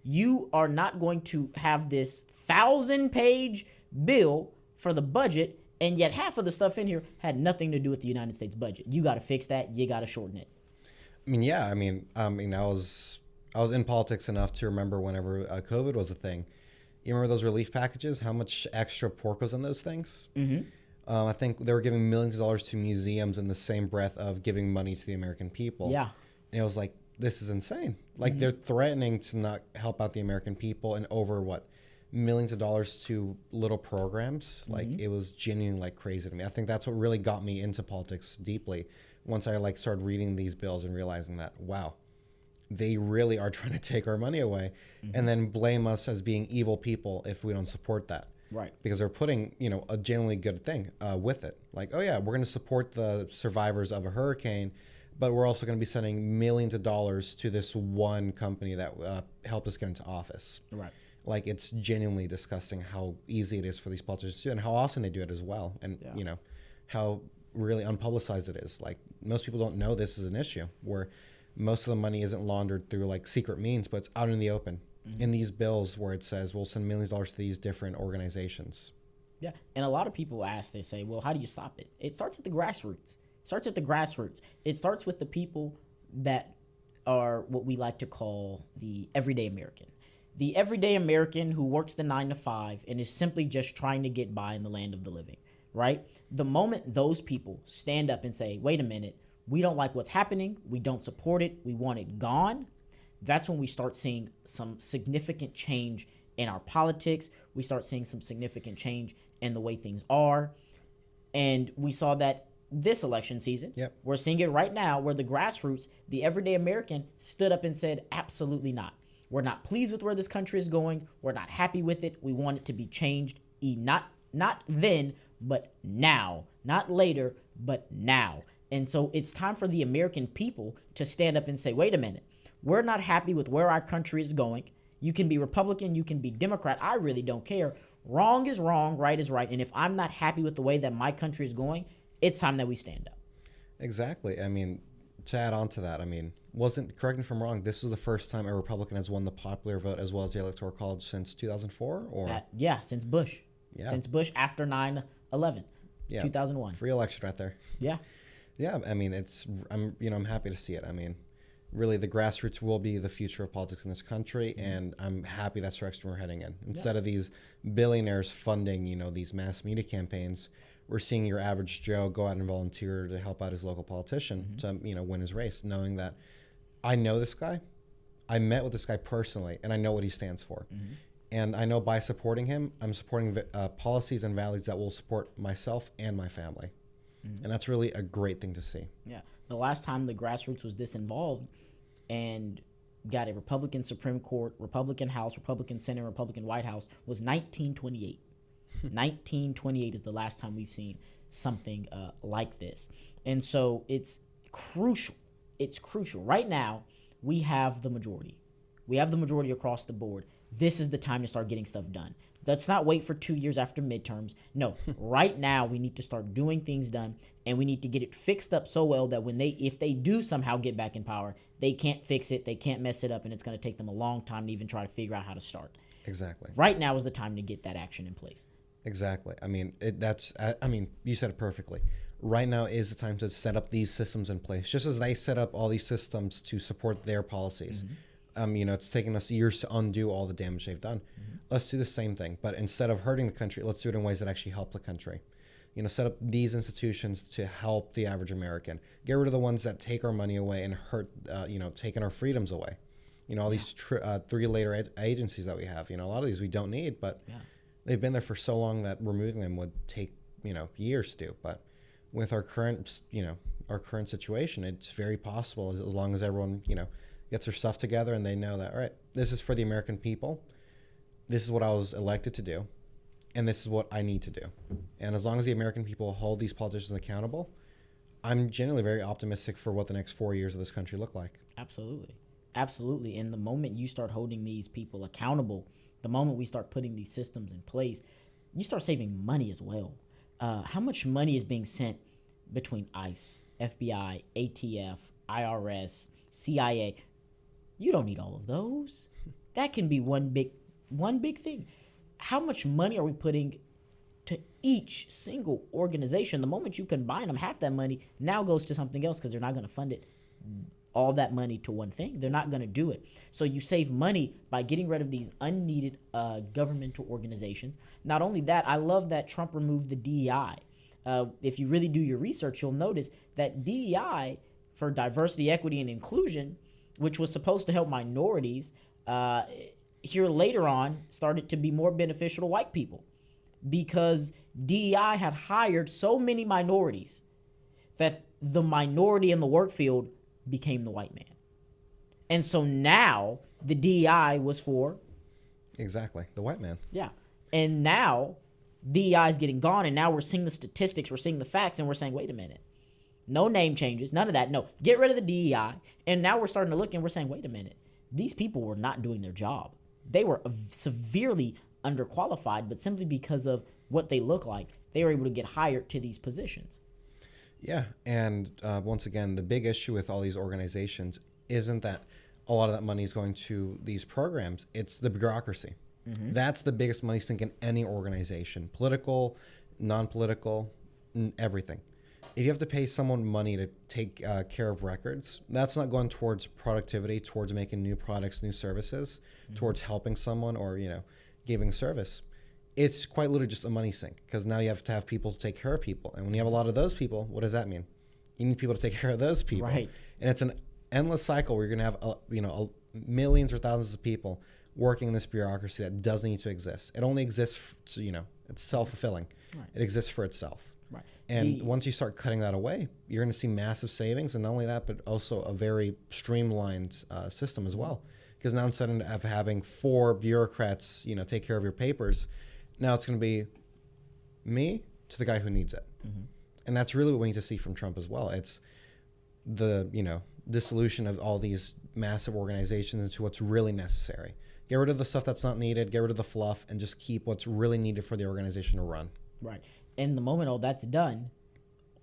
[SPEAKER 1] you are not going to have this 1,000-page bill for the budget, and yet half of the stuff in here had nothing to do with the United States budget. You got to fix that. You got to shorten it.
[SPEAKER 2] I mean, yeah. I mean, I was in politics enough to remember whenever COVID was a thing. You remember those relief packages? How much extra pork was in those things? Mm-hmm. I think they were giving millions of dollars to museums in the same breath of giving money to the American people.
[SPEAKER 1] Yeah.
[SPEAKER 2] And it was like, this is insane. Like, they're threatening to not help out the American people, and over millions of dollars to little programs. Like, it was genuinely like crazy to me. I think that's what really got me into politics deeply, once I started reading these bills and realizing that, wow, they really are trying to take our money away, and then blame us as being evil people if we don't support that.
[SPEAKER 1] Right.
[SPEAKER 2] Because they're putting, a genuinely good thing with it. Like, oh yeah, we're going to support the survivors of a hurricane, but we're also going to be sending millions of dollars to this one company that helped us get into office.
[SPEAKER 1] Right.
[SPEAKER 2] Like, it's genuinely disgusting how easy it is for these politicians to do, and how often they do it as well. And, how really unpublicized it is. Like, most people don't know this is an issue, where most of the money isn't laundered through secret means, but it's out in the open in these bills where it says we'll send millions of dollars to these different organizations.
[SPEAKER 1] Yeah. And a lot of people ask, they say, well, how do you stop it? It starts at the grassroots. It starts with the people that are what we like to call the everyday American. The everyday American who works the 9 to 5 and is simply just trying to get by in the land of the living, right? The moment those people stand up and say, wait a minute, we don't like what's happening, we don't support it, we want it gone, that's when we start seeing some significant change in our politics. We start seeing some significant change in the way things are. And we saw that this election season.
[SPEAKER 2] Yep.
[SPEAKER 1] We're seeing it right now, where the grassroots, the everyday American, stood up and said, absolutely not. We're not pleased with where this country is going. We're not happy with it. We want it to be changed. Not then, but now. Not later, but now. And so it's time for the American people to stand up and say, wait a minute, we're not happy with where our country is going. You can be Republican, you can be Democrat. I really don't care. Wrong is wrong, right is right. And if I'm not happy with the way that my country is going, it's time that we stand up.
[SPEAKER 2] Exactly. I mean, to add on to that, correct me if I'm wrong, this is the first time a Republican has won the popular vote as well as the Electoral College since 2004?
[SPEAKER 1] Since Bush.
[SPEAKER 2] Yeah.
[SPEAKER 1] Since Bush after 9/11, 2001.
[SPEAKER 2] Free election right there.
[SPEAKER 1] Yeah.
[SPEAKER 2] Yeah, I'm happy to see it. Really, the grassroots will be the future of politics in this country, and I'm happy that's the direction we're heading in. Instead of these billionaires funding, these mass media campaigns, we're seeing your average Joe go out and volunteer to help out his local politician to, win his race, knowing that I know this guy, I met with this guy personally, and I know what he stands for. And I know by supporting him, I'm supporting policies and values that will support myself and my family. And that's really a great thing to see.
[SPEAKER 1] Yeah. The last time the grassroots was this involved and got a Republican Supreme Court, Republican House, Republican Senate, Republican White House was 1928. 1928 is the last time we've seen something like this. And so it's crucial. It's crucial. Right now, we have the majority. We have the majority across the board. This is the time to start getting stuff done. Let's not wait for 2 years after midterms. No, right now we need to start doing things done, and we need to get it fixed up so well that if they do somehow get back in power, they can't fix it, they can't mess it up, and it's going to take them a long time to even try to figure out how to start.
[SPEAKER 2] Exactly.
[SPEAKER 1] Right now is the time to get that action in place.
[SPEAKER 2] Exactly. You said it perfectly. Right now is the time to set up these systems in place, just as they set up all these systems to support their policies. It's taken us years to undo all the damage they've done. Let's do the same thing, but instead of hurting the country, let's do it in ways that actually help the country. Set up these institutions to help the average American. Get rid of the ones that take our money away and hurt, taking our freedoms away. All these three-layer agencies that we have. A lot of these we don't need, but they've been there for so long that removing them would take, years to do. But with our current, our current situation, it's very possible as long as everyone, gets their stuff together and they know that, all right, this is for the American people. This is what I was elected to do. And this is what I need to do. And as long as the American people hold these politicians accountable, I'm genuinely very optimistic for what the next 4 years of this country look like.
[SPEAKER 1] Absolutely. Absolutely. And the moment you start holding these people accountable, the moment we start putting these systems in place, you start saving money as well. How much money is being sent between ICE, FBI, ATF, IRS, CIA? You don't need all of those. That can be one big thing. How much money are we putting to each single organization? The moment you combine them, half that money now goes to something else because they're not going to fund it all that money to one thing. They're not going to do it. So you save money by getting rid of these unneeded governmental organizations. Not only that, I love that Trump removed the DEI. If you really do your research, you'll notice that DEI, for diversity, equity, and inclusion, which was supposed to help minorities, here later on started to be more beneficial to white people, because DEI had hired so many minorities that the minority in the work field became the white man. And so now the DEI was for...
[SPEAKER 2] Exactly. The white man.
[SPEAKER 1] Yeah. And now DEI is getting gone, and now we're seeing the statistics, we're seeing the facts, and we're saying, wait a minute. No name changes, none of that. No, get rid of the DEI. And now we're starting to look and we're saying, wait a minute. These people were not doing their job. They were severely underqualified, but simply because of what they look like, they were able to get hired to these positions.
[SPEAKER 2] Yeah, and once again, the big issue with all these organizations isn't that a lot of that money is going to these programs. It's the bureaucracy. Mm-hmm. That's the biggest money sink in any organization, political, non-political, everything. If you have to pay someone money to take care of records, that's not going towards productivity, towards making new products, new services, towards helping someone or, giving service. It's quite literally just a money sink, because now you have to have people to take care of people. And when you have a lot of those people, what does that mean? You need people to take care of those people.
[SPEAKER 1] Right.
[SPEAKER 2] And it's an endless cycle where you're going to have, millions or thousands of people working in this bureaucracy that doesn't need to exist. It only exists, it's self-fulfilling. Right. It exists for itself.
[SPEAKER 1] Right.
[SPEAKER 2] And once you start cutting that away, you're going to see massive savings. And not only that, but also a very streamlined system as well. Because now instead of having 4 bureaucrats, take care of your papers, now it's going to be me to the guy who needs it. Mm-hmm. And that's really what we need to see from Trump as well. It's the, dissolution of all these massive organizations into what's really necessary. Get rid of the stuff that's not needed, get rid of the fluff, and just keep what's really needed for the organization to run.
[SPEAKER 1] Right. And the moment all that's done,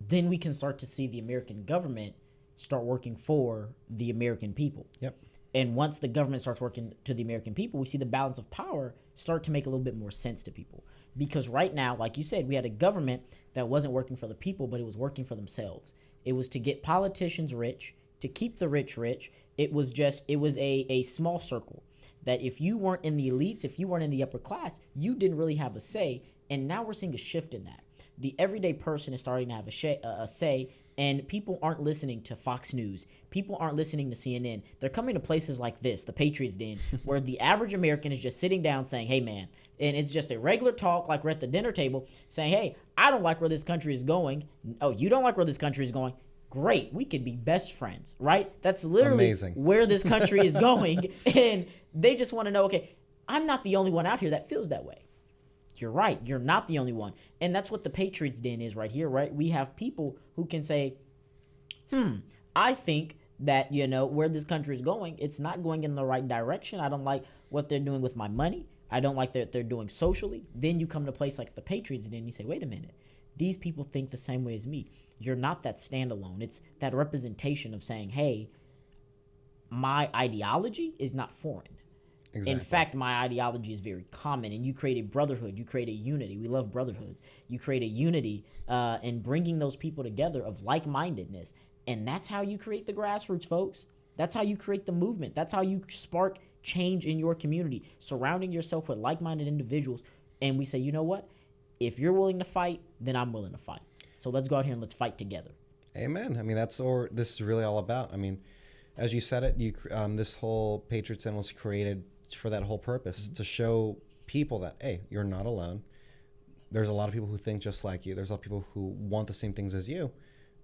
[SPEAKER 1] then we can start to see the American government start working for the American people.
[SPEAKER 2] Yep.
[SPEAKER 1] And once the government starts working to the American people, we see the balance of power start to make a little bit more sense to people. Because right now, like you said, we had a government that wasn't working for the people, but it was working for themselves. It was to get politicians rich, to keep the rich rich. It was a small circle that if you weren't in the elites, if you weren't in the upper class, you didn't really have a say. And now we're seeing a shift in that. The everyday person is starting to have a say, and people aren't listening to Fox News. People aren't listening to CNN. They're coming to places like this, the Patriots Den, where the average American is just sitting down saying, hey, man, and it's just a regular talk like we're at the dinner table saying, hey, I don't like where this country is going. Oh, you don't like where this country is going? Great. We could be best friends, right? That's literally
[SPEAKER 2] amazing.
[SPEAKER 1] Where this country is going. And they just want to know, okay, I'm not the only one out here that feels that way. You're right. You're not the only one. And that's what the Patriots Den is right here, right? We have people who can say, I think that, where this country is going, it's not going in the right direction. I don't like what they're doing with my money. I don't like what they're doing socially. Then you come to a place like the Patriots Den and you say, wait a minute. These people think the same way as me. You're not that standalone. It's that representation of saying, hey, my ideology is not foreign. Exactly. In fact, my ideology is very common, and you create a brotherhood. You create a unity. We love brotherhoods. You create a unity and bringing those people together of like-mindedness, and that's how you create the grassroots, folks. That's how you create the movement. That's how you spark change in your community, surrounding yourself with like-minded individuals. And we say, you know what? If you're willing to fight, then I'm willing to fight. So let's go out here and let's fight together.
[SPEAKER 2] Amen. I mean, that's what this is really all about. I mean, as you said it, this whole Patriots Den was created for that whole purpose, to show people that, hey, you're not alone. There's a lot of people who think just like you. There's a lot of people who want the same things as you.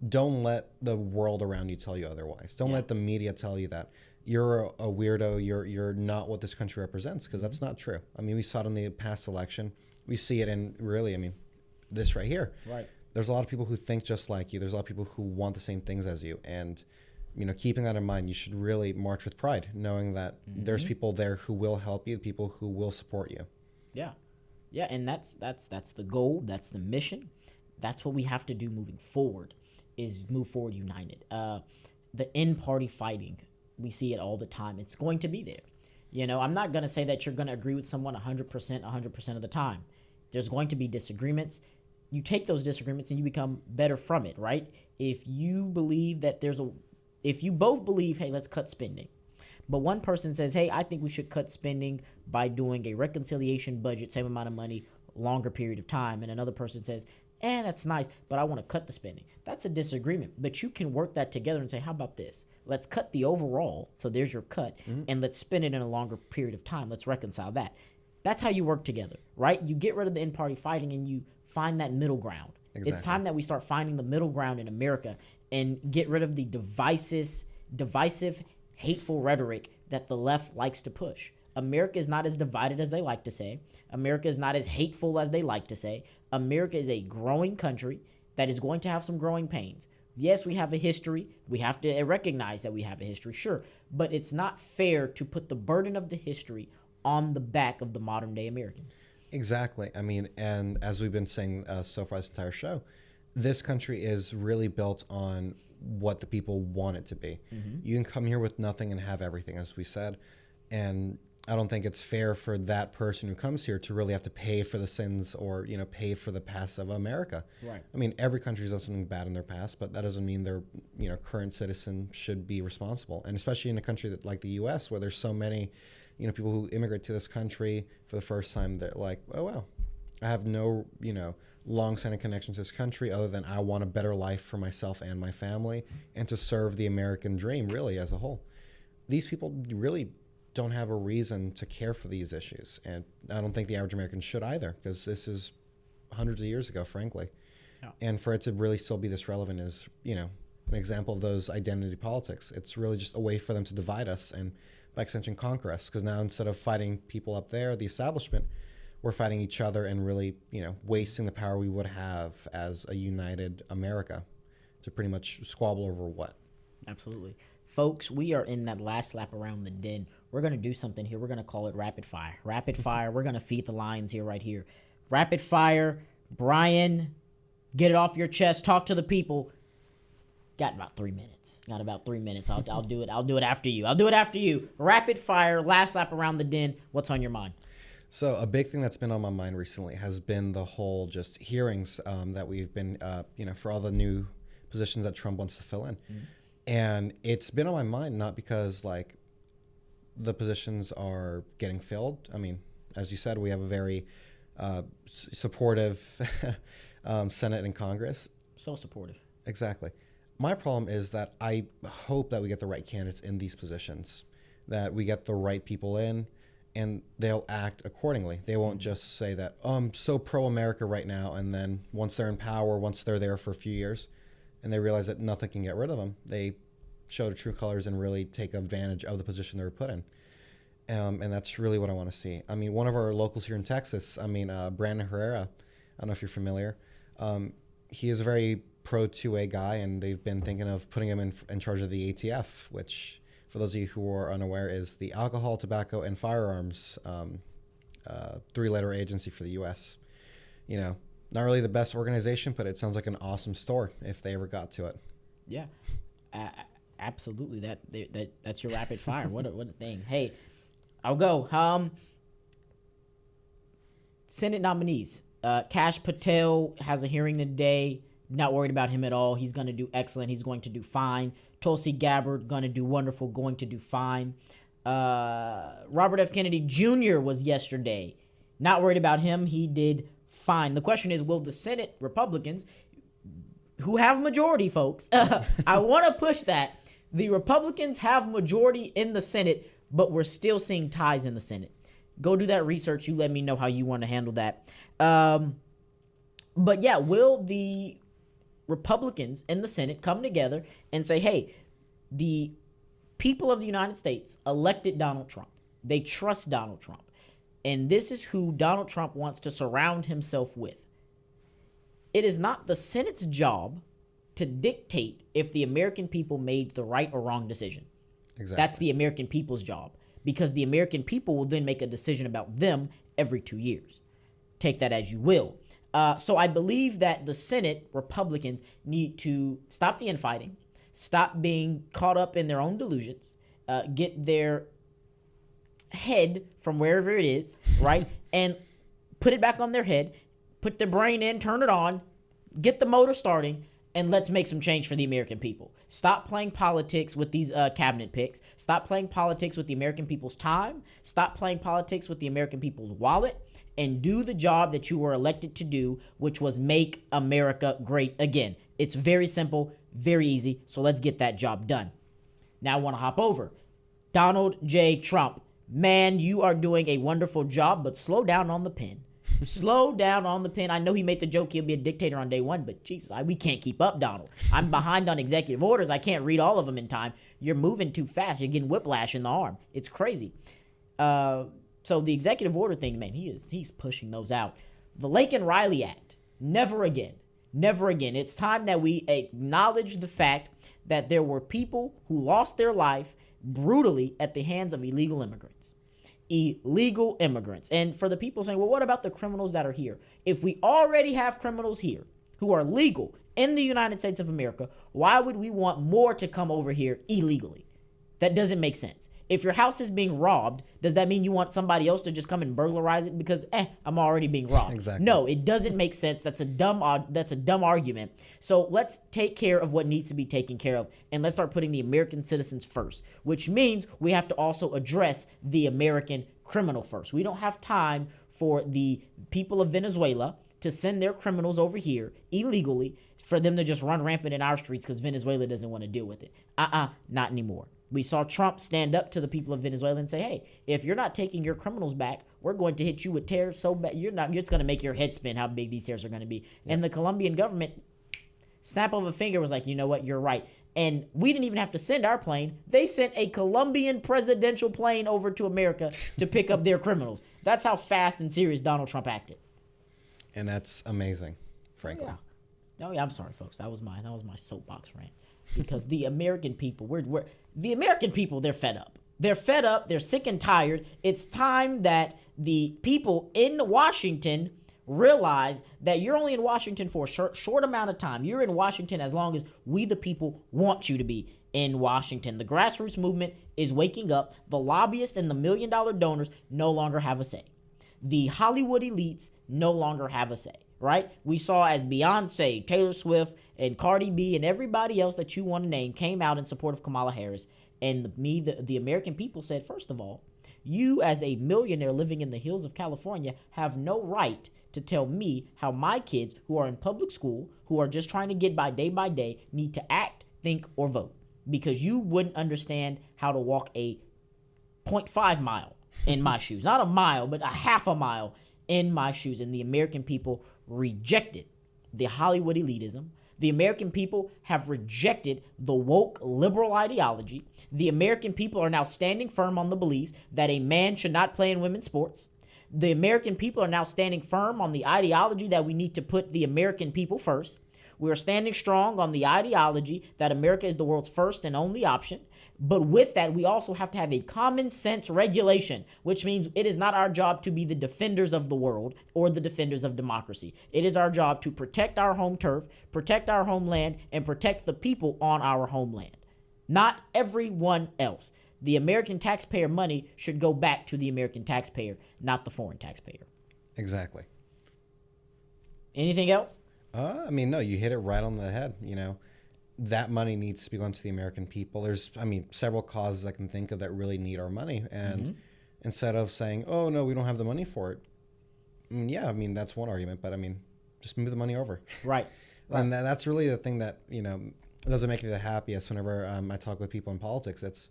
[SPEAKER 2] Don't let the world around you tell you otherwise. Don't let the media tell you that you're a weirdo. You're not what this country represents, because that's not true. I mean, we saw it in the past election. We see it in really, I mean, this right here.
[SPEAKER 1] Right.
[SPEAKER 2] There's a lot of people who think just like you. There's a lot of people who want the same things as you. And, you know, keeping that in mind, you should really march with pride, knowing that there's people there who will help you, people who will support you.
[SPEAKER 1] Yeah. Yeah, and that's the goal. That's the mission. That's what we have to do moving forward, is move forward united. The in-party fighting, we see it all the time. It's going to be there. You know, I'm not going to say that you're going to agree with someone 100% of the time. There's going to be disagreements. You take those disagreements and you become better from it, right? If you believe that if you both believe, hey, let's cut spending, but one person says, hey, I think we should cut spending by doing a reconciliation budget, same amount of money, longer period of time, and another person says, that's nice, but I want to cut the spending. That's a disagreement, but you can work that together and say, how about this? Let's cut the overall, so there's your cut, and let's spend it in a longer period of time. Let's reconcile that. That's how you work together, right? You get rid of the in-party fighting and you find that middle ground. Exactly. It's time that we start finding the middle ground in America and get rid of the divisive, hateful rhetoric that the left likes to push. America is not as divided as they like to say. America is not as hateful as they like to say. America is a growing country that is going to have some growing pains. Yes, we have a history. We have to recognize that we have a history, sure. But it's not fair to put the burden of the history on the back of the modern day American.
[SPEAKER 2] Exactly. I mean, and as we've been saying so far this entire show, this country is really built on what the people want it to be. You can come here with nothing and have everything, as we said. And I don't think it's fair for that person who comes here to really have to pay for the sins or, you know, pay for the past of America. Right. I mean, every country's done something bad in their past, but that doesn't mean their, you know, current citizen should be responsible. And especially in a country that, like the U.S., where there's so many, you know, people who immigrate to this country for the first time, they're like, oh, well, I have no, you know, long-standing connection to this country other than I want a better life for myself and my family and to serve the American dream, really, as a whole. These people really don't have a reason to care for these issues. And I don't think the average American should either, because this is hundreds of years ago, frankly. Yeah. And for it to really still be this relevant is, you know, an example of those identity politics. It's really just a way for them to divide us and, by extension, conquer us. Because now, instead of fighting people up there, the establishment, we're fighting each other and really, you know, wasting the power we would have as a united America to pretty much squabble over what.
[SPEAKER 1] Absolutely. Folks, we are in that last lap around the den. We're going to do something here. We're going to call it rapid fire. Rapid fire. We're going to feed the lions here, right here. Rapid fire. Bryan, get it off your chest. Talk to the people. Got about 3 minutes. I'll do it. I'll do it after you. Rapid fire. Last lap around the den. What's on your mind?
[SPEAKER 2] So a big thing that's been on my mind recently has been the whole just hearings that we've been, you know, for all the new positions that Trump wants to fill in. And it's been on my mind not because, like, the positions are getting filled. I mean, as you said, we have a very supportive Senate and Congress.
[SPEAKER 1] So supportive.
[SPEAKER 2] Exactly. My problem is that I hope that we get the right candidates in these positions, that we get the right people in, and they'll act accordingly. They won't just say that, oh, I'm so pro-America right now, and then once they're in power, once they're there for a few years, and they realize that nothing can get rid of them, they show their true colors and really take advantage of the position they were put in. And that's really what I want to see. I mean, one of our locals here in Texas, Bryan Herrera, I don't know if you're familiar, he is a very pro-2A guy, and they've been thinking of putting him in charge of the ATF, which, for those of you who are unaware, is the Alcohol, Tobacco, and Firearms three-letter agency for the U.S. You know, not really the best organization, but it sounds like an awesome store if they ever got to it.
[SPEAKER 1] Yeah, absolutely. That's your rapid fire. What a thing. Hey, I'll go. Senate nominees. Kash Patel has a hearing today. Not worried about him at all. He's going to do excellent. He's going to do fine. Tulsi Gabbard, going to do wonderful, going to do fine. Robert F. Kennedy Jr. was yesterday. Not worried about him. He did fine. The question is, will the Senate Republicans, who have majority, folks, I want to push that. The Republicans have majority in the Senate, but we're still seeing ties in the Senate. Go do that research. You let me know how you want to handle that. But yeah, will the Republicans in the Senate come together and say, hey, the people of the United States elected Donald Trump. They trust Donald Trump. And this is who Donald Trump wants to surround himself with. It is not the Senate's job to dictate if the American people made the right or wrong decision.
[SPEAKER 2] Exactly.
[SPEAKER 1] That's the American people's job, because the American people will then make a decision about them every 2 years. Take that as you will. So I believe that the Senate Republicans need to stop the infighting, stop being caught up in their own delusions, get their head from wherever it is, right, and put it back on their head, put their brain in, turn it on, get the motor starting, and let's make some change for the American people. Stop playing politics with these cabinet picks. Stop playing politics with the American people's time. Stop playing politics with the American people's wallet, and do the job that you were elected to do, which was make America great again. It's very simple, very easy, so let's get that job done. Now I want to hop over. Donald J. Trump. Man, you are doing a wonderful job, but slow down on the pen. Slow down on the pen. I know he made the joke he'll be a dictator on day one, but Jesus, we can't keep up, Donald. I'm behind on executive orders. I can't read all of them in time. You're moving too fast. You're getting whiplash in the arm. It's crazy. So the executive order thing, man, he's pushing those out. The Lake and Riley Act, never again. Never again. It's time that we acknowledge the fact that there were people who lost their life brutally at the hands of illegal immigrants. Illegal immigrants. And for the people saying, well, what about the criminals that are here? If we already have criminals here who are legal in the United States of America, why would we want more to come over here illegally? That doesn't make sense. If your house is being robbed, does that mean you want somebody else to just come and burglarize it because, I'm already being robbed?
[SPEAKER 2] Exactly.
[SPEAKER 1] No, it doesn't make sense. That's a dumb argument. So let's take care of what needs to be taken care of, and let's start putting the American citizens first, which means we have to also address the American criminal first. We don't have time for the people of Venezuela to send their criminals over here illegally for them to just run rampant in our streets because Venezuela doesn't want to deal with it. Not anymore. We saw Trump stand up to the people of Venezuela and say, hey, if you're not taking your criminals back, we're going to hit you with tariffs so bad. You're just going to make your head spin how big these tariffs are going to be. Yeah. And the Colombian government, snap of a finger, was like, you know what, you're right. And we didn't even have to send our plane. They sent a Colombian presidential plane over to America to pick up their criminals. That's how fast and serious Donald Trump acted.
[SPEAKER 2] And that's amazing, frankly.
[SPEAKER 1] Oh yeah, I'm sorry, folks. That was my soapbox rant. Because the American people, the American people, they're fed up. They're fed up. They're sick and tired. It's time that the people in Washington realize that you're only in Washington for a short amount of time. You're in Washington as long as we, the people, want you to be in Washington. The grassroots movement is waking up. The lobbyists and the $1 million donors no longer have a say. The Hollywood elites no longer have a say. Right? We saw as Beyonce, Taylor Swift, and Cardi B, and everybody else that you want to name came out in support of Kamala Harris. And the American people said, first of all, you as a millionaire living in the hills of California have no right to tell me how my kids who are in public school, who are just trying to get by day, need to act, think, or vote. Because you wouldn't understand how to walk a 0.5 mile in my shoes. Not a mile, but a half a mile in my shoes. And the American people rejected the Hollywood elitism. The American people have rejected the woke liberal ideology. The American people are now standing firm on the beliefs that a man should not play in women's sports. The American people are now standing firm on the ideology that we need to put the American people first. We are standing strong on the ideology that America is the world's first and only option. But with that, we also have to have a common sense regulation, which means it is not our job to be the defenders of the world or the defenders of democracy. It is our job to protect our home turf, protect our homeland, and protect the people on our homeland, not everyone else. The American taxpayer money should go back to the American taxpayer, not the foreign taxpayer.
[SPEAKER 2] Exactly.
[SPEAKER 1] Anything else?
[SPEAKER 2] No, you hit it right on the head, That money needs to be going to the American people. There's, several causes I can think of that really need our money. And instead of saying, oh, no, we don't have the money for it. That's one argument. But, just move the money over.
[SPEAKER 1] Right.
[SPEAKER 2] And that's really the thing that, doesn't make me the happiest whenever I talk with people in politics. It's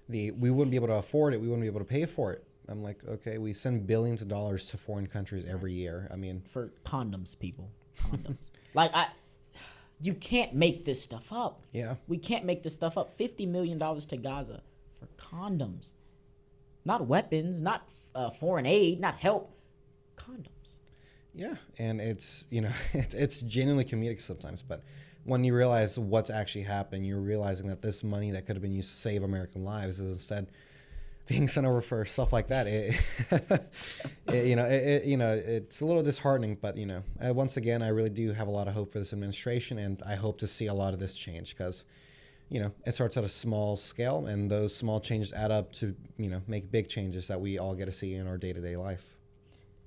[SPEAKER 2] we wouldn't be able to afford it. We wouldn't be able to pay for it. I'm like, okay, we send billions of dollars to foreign countries every year.
[SPEAKER 1] For condoms, people. condoms. Like, you can't make this stuff up.
[SPEAKER 2] Yeah.
[SPEAKER 1] We can't make this stuff up. $50 million to Gaza for condoms. Not weapons, not foreign aid, not help. Condoms.
[SPEAKER 2] Yeah, and it's, you know, it's genuinely comedic sometimes, but when you realize what's actually happening, you're realizing that this money that could have been used to save American lives is instead being sent over for stuff like that. It's a little disheartening, but, you know, once again, I really do have a lot of hope for this administration, and I hope to see a lot of this change because, you know, it starts at a small scale, and those small changes add up to, you know, make big changes that we all get to see in our day-to-day life.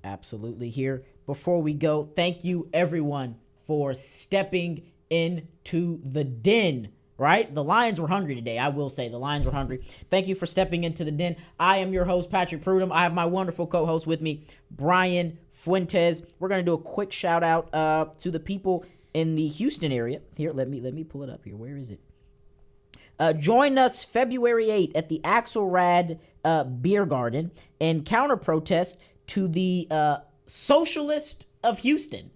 [SPEAKER 1] Absolutely. Here, before we go, thank you everyone for stepping into the den, right? The Lions were hungry today. I will say the Lions were hungry. Thank you for stepping into the den. I am your host, Patrick Prudhomme. I have my wonderful co-host with me, Bryan Fuentes. We're going to do a quick shout out to the people in the Houston area. Here, let me pull it up here. Where is it? Join us February 8th at the Axelrad Beer Garden in counter protest to the Socialist of Houston.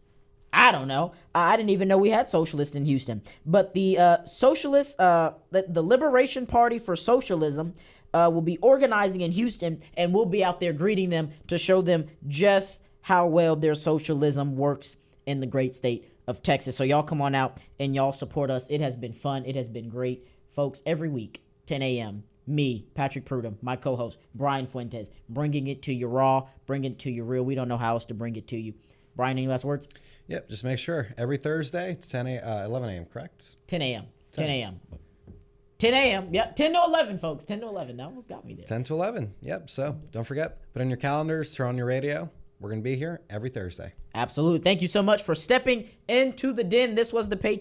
[SPEAKER 1] I don't know. I didn't even know we had socialists in Houston. But the Socialists, the Liberation Party for Socialism will be organizing in Houston, and we'll be out there greeting them to show them just how well their socialism works in the great state of Texas. So y'all come on out and y'all support us. It has been fun. It has been great. Folks, every week, 10 a.m., me, Patrick Prudhomme, my co-host, Bryan Fuentes, bringing it to you raw, bringing it to you real. We don't know how else to bring it to you. Bryan, any last words?
[SPEAKER 2] Yep, just make sure. Every Thursday, 11 a.m., correct?
[SPEAKER 1] 10 a.m. 10 a.m. 10 a.m. Yep, 10 to 11, folks. 10 to 11. That almost got me there.
[SPEAKER 2] 10 to 11. Yep, so don't forget. Put in your calendars, turn on your radio. We're going to be here every Thursday.
[SPEAKER 1] Absolutely. Thank you so much for stepping into the den. This was the Patriot.